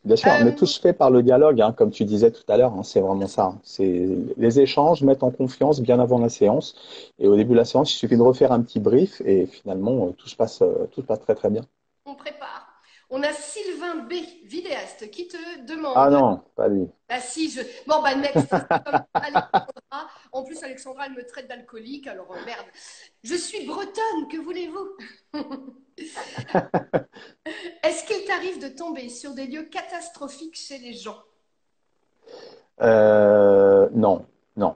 Speaker 2: bien sûr. Mais tout
Speaker 1: Euh,
Speaker 2: se fait par le dialogue, hein, comme tu disais tout à l'heure. Hein, c'est vraiment ça. C'est les échanges mettent en confiance bien avant la séance. Et au début de la séance, il suffit de refaire un petit brief et finalement, tout se passe très très bien.
Speaker 1: on prépare. On a Sylvain B, vidéaste, qui te
Speaker 2: Ah
Speaker 1: demande.
Speaker 2: non, pas lui.
Speaker 1: Bah si, bon bah next, comme Alexandra. En plus, Alexandra, elle me traite d'alcoolique, alors merde. Je suis bretonne, que voulez-vous? Est-ce qu'il t'arrive de tomber sur des lieux catastrophiques chez les gens?
Speaker 2: Non, non,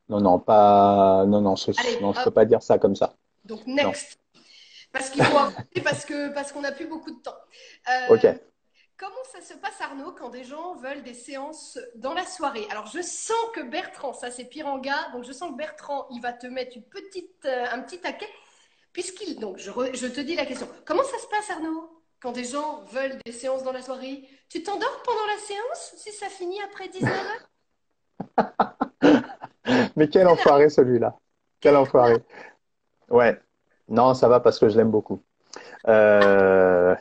Speaker 2: non, non, pas, non, non,
Speaker 1: Allez,
Speaker 2: non, je
Speaker 1: hop,
Speaker 2: peux pas dire ça comme ça.
Speaker 1: donc
Speaker 2: Non.
Speaker 1: next. Parce qu'il faut avancer, parce qu'on n'a plus beaucoup de temps.
Speaker 2: Ok.
Speaker 1: Euh, comment ça se passe, Arnaud, quand des gens veulent des séances dans la soirée? Alors, je sens que Bertrand, ça c'est Piranga, donc je sens que Bertrand, il va te mettre un petit taquet, puisqu'il. Donc, je te dis la question. Comment ça se passe, Arnaud, quand des gens veulent des séances dans la soirée? Tu t'endors pendant la séance si ça finit après 19h?
Speaker 2: Mais quel enfoiré celui-là. Quel enfoiré. Ouais. Non, ça va parce que je l'aime beaucoup. Euh,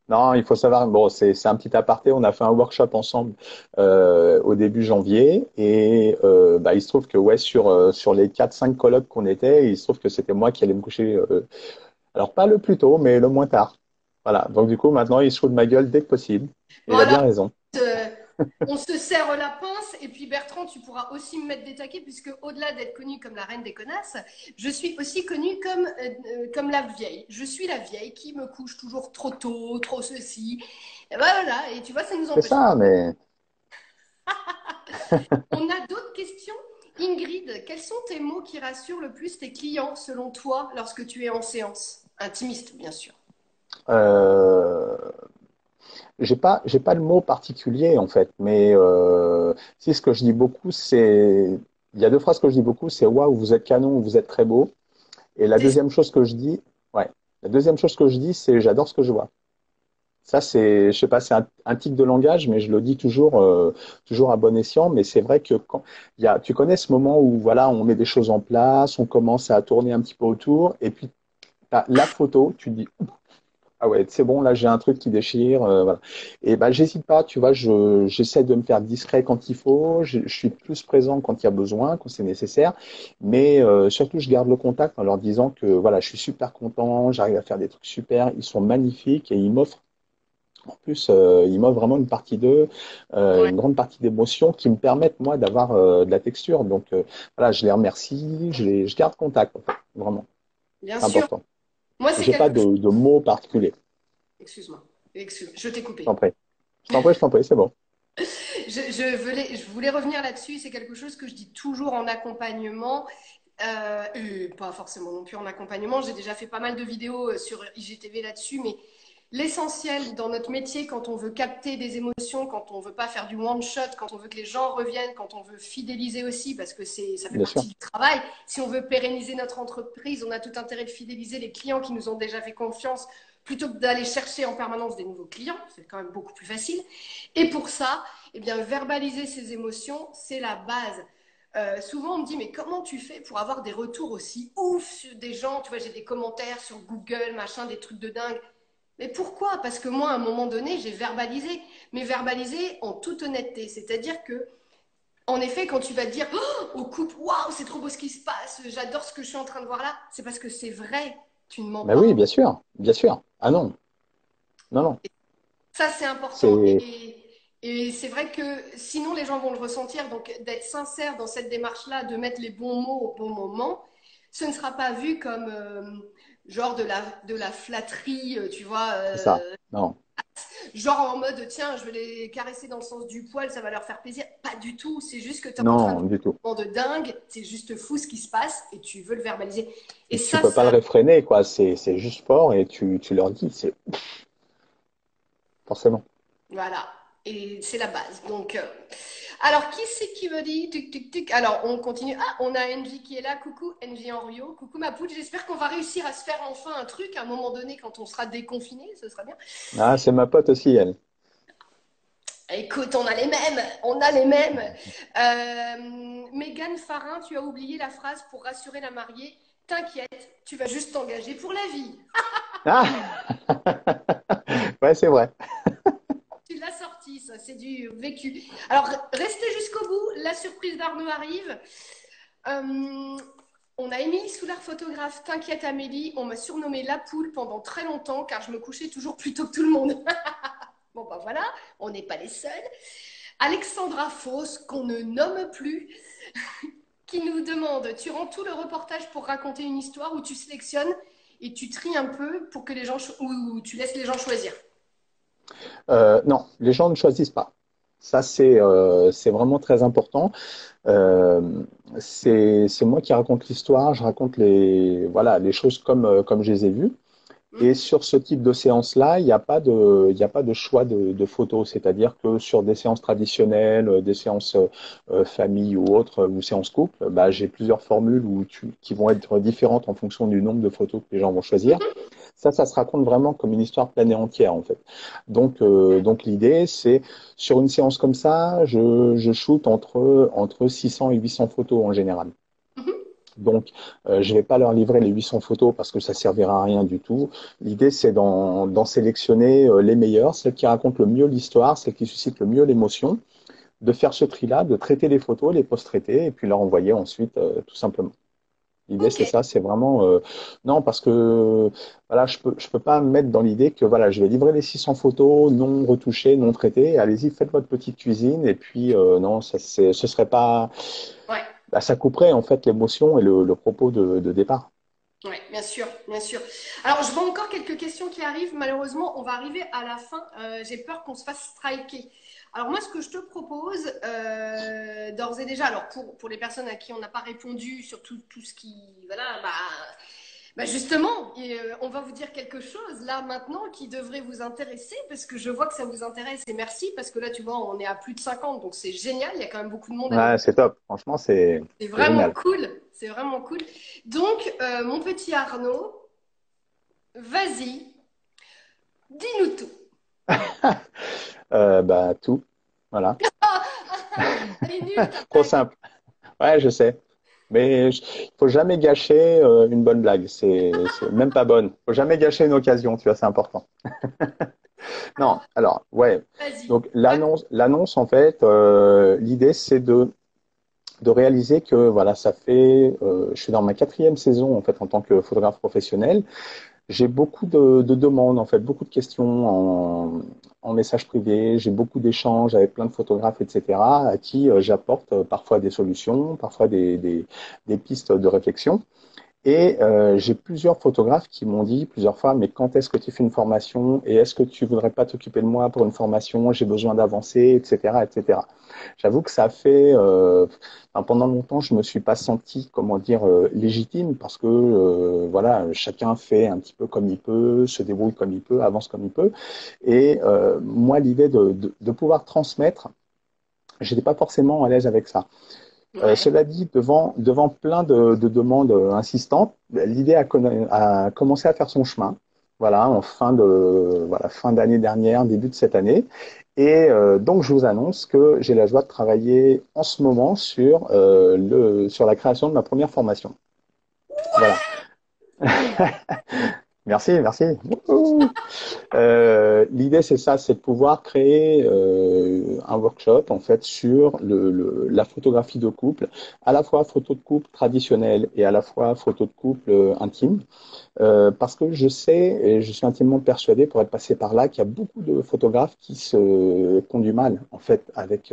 Speaker 2: non, il faut savoir, bon, c'est un petit aparté. On a fait un workshop ensemble au début janvier et bah, il se trouve que ouais, sur les 4-5 colloques qu'on était, il se trouve que c'était moi qui allais me coucher. Alors pas le plus tôt, mais le moins tard. Voilà. Donc du coup, maintenant, il se fout de ma gueule dès que possible. Et
Speaker 1: Bon,
Speaker 2: il a bien
Speaker 1: alors,
Speaker 2: raison.
Speaker 1: euh, on se serre la pince. Et puis, Bertrand, tu pourras aussi me mettre des taquets, puisque au-delà d'être connue comme la reine des connasses, je suis aussi connue comme la vieille. Je suis la vieille qui me couche toujours trop tôt, trop ceci. Et ben voilà. Et tu vois, ça nous
Speaker 2: C'est
Speaker 1: empêche.
Speaker 2: ça, mais
Speaker 1: On a d'autres questions? Ingrid, quels sont tes mots qui rassurent le plus tes clients, selon toi, lorsque tu es en séance? Intimiste, bien sûr.
Speaker 2: euh, j'ai pas le mot particulier en fait, mais si ce que je dis beaucoup, il y a deux phrases que je dis beaucoup, c'est waouh, vous êtes canon, vous êtes très beau. Et la
Speaker 1: C'est
Speaker 2: deuxième chose que je dis, ouais, La deuxième chose que je dis, c'est j'adore ce que je vois. Ça, c'est, je sais pas, c'est un tic de langage, mais je le dis toujours, toujours à bon escient. Mais c'est vrai que quand tu connais ce moment où voilà, on met des choses en place, on commence à tourner un petit peu autour, et puis t'as la photo, tu te dis ah ouais, c'est bon, là j'ai un truc qui déchire, voilà. Et ben j'hésite pas, tu vois, j'essaie de me faire discret quand il faut, je suis plus présent quand il y a besoin, quand c'est nécessaire, mais surtout je garde le contact en leur disant que voilà, je suis super content, j'arrive à faire des trucs super, ils sont magnifiques et ils m'offrent en plus, ils m'offrent vraiment une partie d'eux,
Speaker 1: Ouais,
Speaker 2: une grande partie d'émotions qui me permettent moi d'avoir de la texture. Donc voilà, je les remercie, je garde contact en fait, vraiment,
Speaker 1: bien
Speaker 2: c'est
Speaker 1: sûr.
Speaker 2: important.
Speaker 1: Moi,
Speaker 2: Et
Speaker 1: c'est
Speaker 2: j'ai pas
Speaker 1: quelque chose.
Speaker 2: de mots particuliers.
Speaker 1: Excuse-moi. Je t'ai
Speaker 2: Je t'en
Speaker 1: coupé.
Speaker 2: prie. Je t'en prie, c'est bon.
Speaker 1: Je voulais revenir là-dessus. C'est quelque chose que je dis toujours en accompagnement. Et pas forcément non plus en accompagnement. J'ai déjà fait pas mal de vidéos sur IGTV là-dessus, mais l'essentiel dans notre métier, quand on veut capter des émotions, quand on veut pas faire du one shot, quand on veut que les gens reviennent, quand on veut fidéliser aussi, parce que ça fait
Speaker 2: Bien sûr.
Speaker 1: partie du travail. Si on veut pérenniser notre entreprise, on a tout intérêt de fidéliser les clients qui nous ont déjà fait confiance, plutôt que d'aller chercher en permanence des nouveaux clients. C'est quand même beaucoup plus facile. Et pour ça, eh bien, verbaliser ses émotions, c'est la base. Souvent, on me dit, mais comment tu fais pour avoir des retours aussi ouf des gens? Tu vois, j'ai des commentaires sur Google, machin, des trucs de dingue. Mais pourquoi? Parce que moi, à un moment donné, j'ai verbalisé, mais verbalisé en toute honnêteté. C'est-à-dire que, en effet, quand tu vas te dire au couple, waouh, c'est trop beau ce qui se passe, j'adore ce que je suis en train de voir là, c'est parce que c'est vrai, tu ne mens
Speaker 2: Ben oui,
Speaker 1: pas.
Speaker 2: bien sûr, bien sûr. Ah non, non, non.
Speaker 1: Ça, c'est important.
Speaker 2: C'est
Speaker 1: Et c'est vrai que sinon, les gens vont le ressentir. Donc, d'être sincère dans cette démarche-là, de mettre les bons mots au bon moment, ce ne sera pas vu comme genre de la flatterie, tu vois,
Speaker 2: c'est ça. Non,
Speaker 1: genre en mode tiens, je vais les caresser dans le sens du poil, ça va leur faire plaisir. Pas du tout. C'est juste que tu es en train de
Speaker 2: non,
Speaker 1: vivre
Speaker 2: du tout.
Speaker 1: un moment de dingue, c'est juste fou ce qui se passe et tu veux le verbaliser. Et
Speaker 2: Tu
Speaker 1: ça,
Speaker 2: peux pas le
Speaker 1: ça,
Speaker 2: réfréner, quoi. C'est juste fort et tu leur dis, c'est forcément.
Speaker 1: voilà. Et c'est la base. Donc, alors, qui c'est qui me dit tic, tic, tic. Alors, on continue. Ah, on a Angie qui est là. Coucou, Angie en Rio. Coucou, ma poule. J'espère qu'on va réussir à se faire enfin un truc à un moment donné quand on sera déconfiné. Ce sera bien.
Speaker 2: Ah, c'est ma pote aussi, elle.
Speaker 1: Écoute, on a les mêmes. On a les mêmes. Mégane Farin, tu as oublié la phrase pour rassurer la mariée. T'inquiète, tu vas juste t'engager pour la vie.
Speaker 2: Ah, ouais, c'est vrai.
Speaker 1: Tu l'as sorti, ça, c'est du vécu. Alors, restez jusqu'au bout. La surprise d'Arnaud arrive. Euh, on a Émilie Soulard, photographe. T'inquiète, Amélie, on m'a surnommée la poule pendant très longtemps car je me couchais toujours plus tôt que tout le monde. Bon, ben voilà, on n'est pas les seuls. Alexandra Foss, qu'on ne nomme plus, qui nous demande, tu rends tout le reportage pour raconter une histoire ou tu sélectionnes et tu tries un peu pour que les gens ou tu laisses les gens choisir.
Speaker 2: Non, les gens ne choisissent pas. Ça, c'est vraiment très important. Euh, c'est moi qui raconte l'histoire, je raconte voilà, les choses comme je les ai vues. Et
Speaker 1: Mhm.
Speaker 2: sur ce type de séance-là, il y a pas de choix de photos. C'est-à-dire que sur des séances traditionnelles, des séances famille ou autres, ou séances couple, bah, j'ai plusieurs formules qui vont être différentes en fonction du nombre de photos que les gens vont choisir. Ça se raconte vraiment comme une histoire pleine et entière, en fait. Donc l'idée, c'est, sur une séance comme ça, je shoot entre 600 et 800 photos en général.
Speaker 1: Mhm.
Speaker 2: Donc, je vais pas leur livrer les 800 photos parce que ça servira à rien du tout. L'idée, c'est d'en sélectionner les meilleures, celles qui racontent le mieux l'histoire, celles qui suscitent le mieux l'émotion, de faire ce tri-là, de traiter les photos, les post-traiter et puis leur envoyer ensuite, tout simplement. L'idée,
Speaker 1: Ok.
Speaker 2: c'est ça, c'est vraiment non parce que voilà, je peux pas me mettre dans l'idée que voilà, je vais livrer les 600 photos non retouchées, non traitées. Allez-y, faites votre petite cuisine et puis non, ce serait pas,
Speaker 1: Ouais.
Speaker 2: bah, ça couperait en fait l'émotion et le propos de départ.
Speaker 1: Ouais, bien sûr, bien sûr. Alors, je vois encore quelques questions qui arrivent. Malheureusement, on va arriver à la fin. J'ai peur qu'on se fasse striker. Alors, moi, ce que je te propose, d'ores et déjà, alors pour les personnes à qui on n'a pas répondu sur tout ce qui. Voilà, bah justement, on va vous dire quelque chose là maintenant qui devrait vous intéresser parce que je vois que ça vous intéresse et merci parce que là, tu vois, on est à plus de 50, donc c'est génial. Il y a quand même beaucoup de monde à nous.
Speaker 2: Ouais, c'est top. Franchement,
Speaker 1: C'est
Speaker 2: c'est
Speaker 1: vraiment
Speaker 2: génial.
Speaker 1: cool. C'est vraiment cool. Donc, mon petit Arnaud, Vas-y, dis-nous tout.
Speaker 2: Bah, tout. Voilà.
Speaker 1: Elle est nulle, ta
Speaker 2: Trop
Speaker 1: blague.
Speaker 2: simple. Ouais, je sais. Mais il faut jamais gâcher une bonne blague. C'est même pas bonne. Faut jamais gâcher une occasion, tu vois, c'est important. Non, alors, ouais.
Speaker 1: Vas-y.
Speaker 2: Donc, l'annonce, en fait, l'idée, c'est de réaliser que, voilà, je suis dans ma quatrième saison, en fait, en tant que photographe professionnel. J'ai beaucoup de demandes, en fait, beaucoup de questions en message privé. J'ai beaucoup d'échanges avec plein de photographes, etc., à qui j'apporte parfois des solutions, parfois des pistes de réflexion. Et j'ai plusieurs photographes qui m'ont dit plusieurs fois, mais quand est-ce que tu fais une formation et est-ce que tu voudrais pas t'occuper de moi pour une formation? J'ai besoin d'avancer, etc., etc. J'avoue que ça fait, enfin, pendant longtemps, je me suis pas senti, comment dire, légitime parce que voilà, chacun fait un petit peu comme il peut, se débrouille comme il peut, avance comme il peut. Et moi, l'idée de pouvoir transmettre, j'étais pas forcément à l'aise avec ça.
Speaker 1: Ouais.
Speaker 2: Cela dit, devant plein de demandes insistantes, l'idée a commencé à faire son chemin. Voilà, fin d'année dernière, début de cette année. Et donc, je vous annonce que j'ai la joie de travailler en ce moment sur la création de ma première formation. Voilà. Merci, merci. L'idée, c'est ça, c'est de pouvoir créer un workshop en fait sur la photographie de couple, à la fois photo de couple traditionnelle et à la fois photo de couple intime. Parce que je sais et je suis intimement persuadé, pour être passé par là, qu'il y a beaucoup de photographes qui ont du mal en fait avec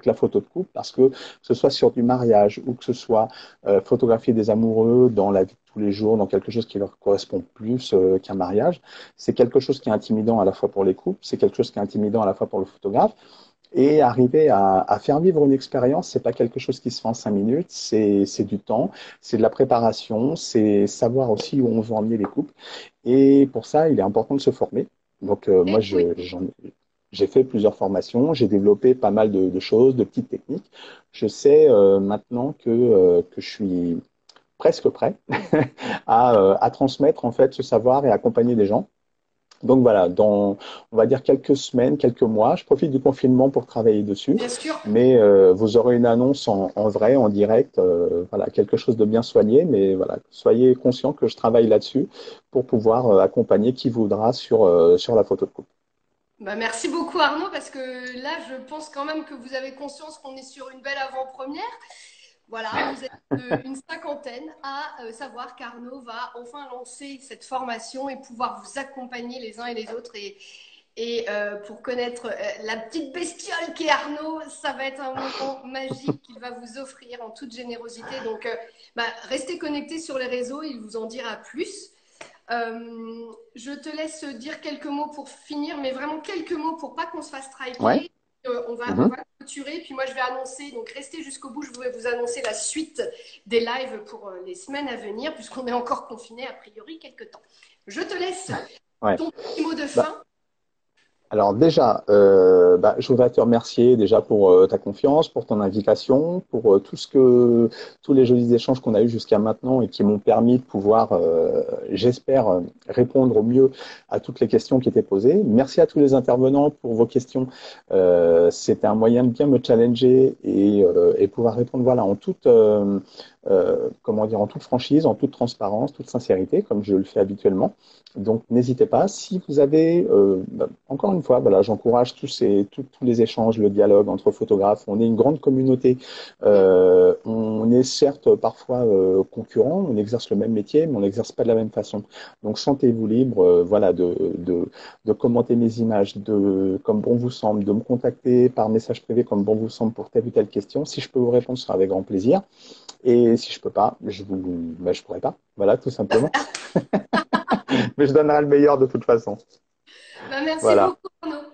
Speaker 2: la photo de couple, parce que ce soit sur du mariage ou que ce soit photographier des amoureux dans la vie de tous les jours, dans quelque chose qui leur correspond plus qu'un mariage, c'est quelque chose qui est intimidant à la fois pour les couples, c'est quelque chose qui est intimidant à la fois pour le photographe. Et arriver à faire vivre une expérience, c'est pas quelque chose qui se fait en 5 minutes, c'est du temps, c'est de la préparation, c'est savoir aussi où on veut emmener les couples. Et pour ça, il est important de se former. Donc moi,
Speaker 1: Et oui.
Speaker 2: j'ai fait plusieurs formations, j'ai développé pas mal de choses, de petites techniques. Je sais maintenant que je suis presque prêt à transmettre en fait ce savoir et accompagner des gens. Donc voilà, dans, on va dire quelques semaines, quelques mois, je profite du confinement pour travailler dessus,
Speaker 1: Bien sûr.
Speaker 2: mais vous aurez une annonce en vrai, en direct, voilà, quelque chose de bien soigné, mais voilà, soyez conscient que je travaille là-dessus pour pouvoir accompagner qui voudra sur la photo de couple.
Speaker 1: Bah, merci beaucoup Arnaud parce que là je pense quand même que vous avez conscience qu'on est sur une belle avant-première. Voilà, vous êtes une cinquantaine à savoir qu'Arnaud va enfin lancer cette formation et pouvoir vous accompagner les uns et les autres. Et pour connaître la petite bestiole qui est Arnaud, ça va être un moment magique qu'il va vous offrir en toute générosité. Donc, bah, restez connectés sur les réseaux, il vous en dira plus. Je te laisse dire quelques mots pour finir, mais vraiment quelques mots pour pas qu'on se fasse
Speaker 2: Ouais.
Speaker 1: striker. On
Speaker 2: Mhm.
Speaker 1: va clôturer, puis moi je vais annoncer, donc restez jusqu'au bout, je vais vous annoncer la suite des lives pour les semaines à venir, puisqu'on est encore confiné a priori quelques temps. Je te laisse
Speaker 2: Ouais.
Speaker 1: ton petit mot de
Speaker 2: Bah,
Speaker 1: fin.
Speaker 2: alors déjà, je voudrais te remercier déjà pour ta confiance, pour ton invitation, pour tous les jolis échanges qu'on a eus jusqu'à maintenant et qui m'ont permis de pouvoir, j'espère, répondre au mieux à toutes les questions qui étaient posées. Merci à tous les intervenants pour vos questions. C'était un moyen de bien me challenger et pouvoir répondre, voilà, comment dire, en toute franchise, en toute transparence, toute sincérité, comme je le fais habituellement. Donc, n'hésitez pas. Si vous avez, encore une fois, voilà, j'encourage tous les échanges, le dialogue entre photographes. On est une grande communauté. On est certes parfois concurrents, on exerce le même métier, mais on n'exerce pas de la même façon. Donc, sentez-vous libre, voilà, de commenter mes images, comme bon vous semble, de me contacter par message privé comme bon vous semble pour telle ou telle question. Si je peux vous répondre, ce sera avec grand plaisir. Et si je peux pas, je pourrai pas. Voilà, tout simplement. Mais je donnerai le meilleur de toute façon.
Speaker 1: Bah, merci
Speaker 2: Voilà.
Speaker 1: beaucoup Arnaud.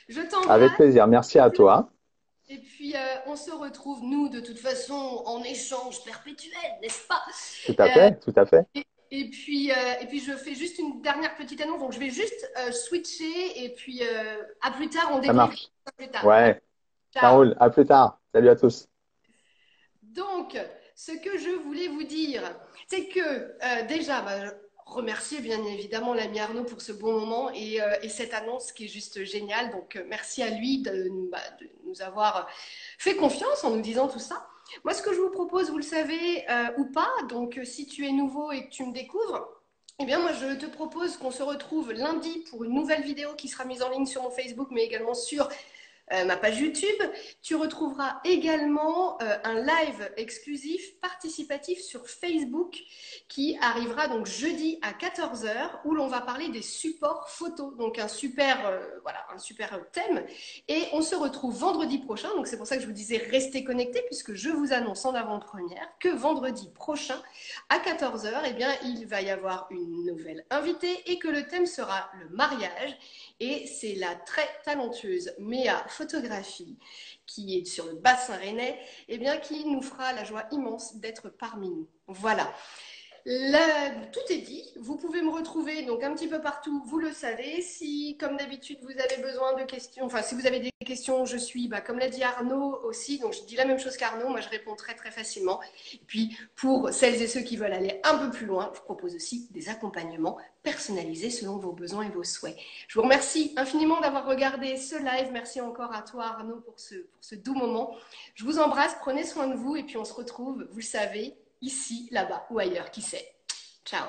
Speaker 1: Je
Speaker 2: Avec
Speaker 1: t'embrasse.
Speaker 2: plaisir. Merci à toi.
Speaker 1: Et puis, on se retrouve, nous, de toute façon, en échange perpétuel, n'est-ce pas?
Speaker 2: Tout à
Speaker 1: Euh,
Speaker 2: fait, tout à fait.
Speaker 1: et puis, je fais juste une dernière petite annonce. Donc, je vais juste switcher. Et puis, à plus tard, on
Speaker 2: Ça
Speaker 1: débriefe
Speaker 2: marche.
Speaker 1: plus tard. Allez,
Speaker 2: Ouais, ça
Speaker 1: ciao.
Speaker 2: roule. À plus tard. Salut à tous.
Speaker 1: Donc, ce que je voulais vous dire, c'est que déjà, bah, remercier bien évidemment l'ami Arnaud pour ce bon moment et cette annonce qui est juste géniale. Donc merci à lui de nous avoir fait confiance en nous disant tout ça. Moi, ce que je vous propose, vous le savez ou pas, donc si tu es nouveau et que tu me découvres, eh bien moi je te propose qu'on se retrouve lundi pour une nouvelle vidéo qui sera mise en ligne sur mon Facebook, mais également sur ma page YouTube. Tu retrouveras également un live exclusif participatif sur Facebook qui arrivera donc jeudi à 14 h où l'on va parler des supports photos. Donc un super, voilà, un super thème. Et on se retrouve vendredi prochain. Donc c'est pour ça que je vous disais restez connectés puisque je vous annonce en avant-première que vendredi prochain à 14 h, eh bien, il va y avoir une nouvelle invitée et que le thème sera le mariage. Et c'est la très talentueuse Méa Photographie, qui est sur le bassin rennais, eh bien, qui nous fera la joie immense d'être parmi nous. Voilà. Là, tout est dit. Vous pouvez me retrouver donc un petit peu partout, vous le savez. Si, comme d'habitude, vous avez besoin de questions, enfin, si vous avez des questions, je suis, comme l'a dit Arnaud aussi, donc je dis la même chose qu'Arnaud, moi je réponds très très facilement. Et puis, pour celles et ceux qui veulent aller un peu plus loin, je propose aussi des accompagnements personnalisés selon vos besoins et vos souhaits. Je vous remercie infiniment d'avoir regardé ce live. Merci encore à toi, Arnaud, pour ce doux moment. Je vous embrasse, prenez soin de vous et puis on se retrouve, vous le savez, ici, là-bas ou ailleurs, qui sait. Ciao.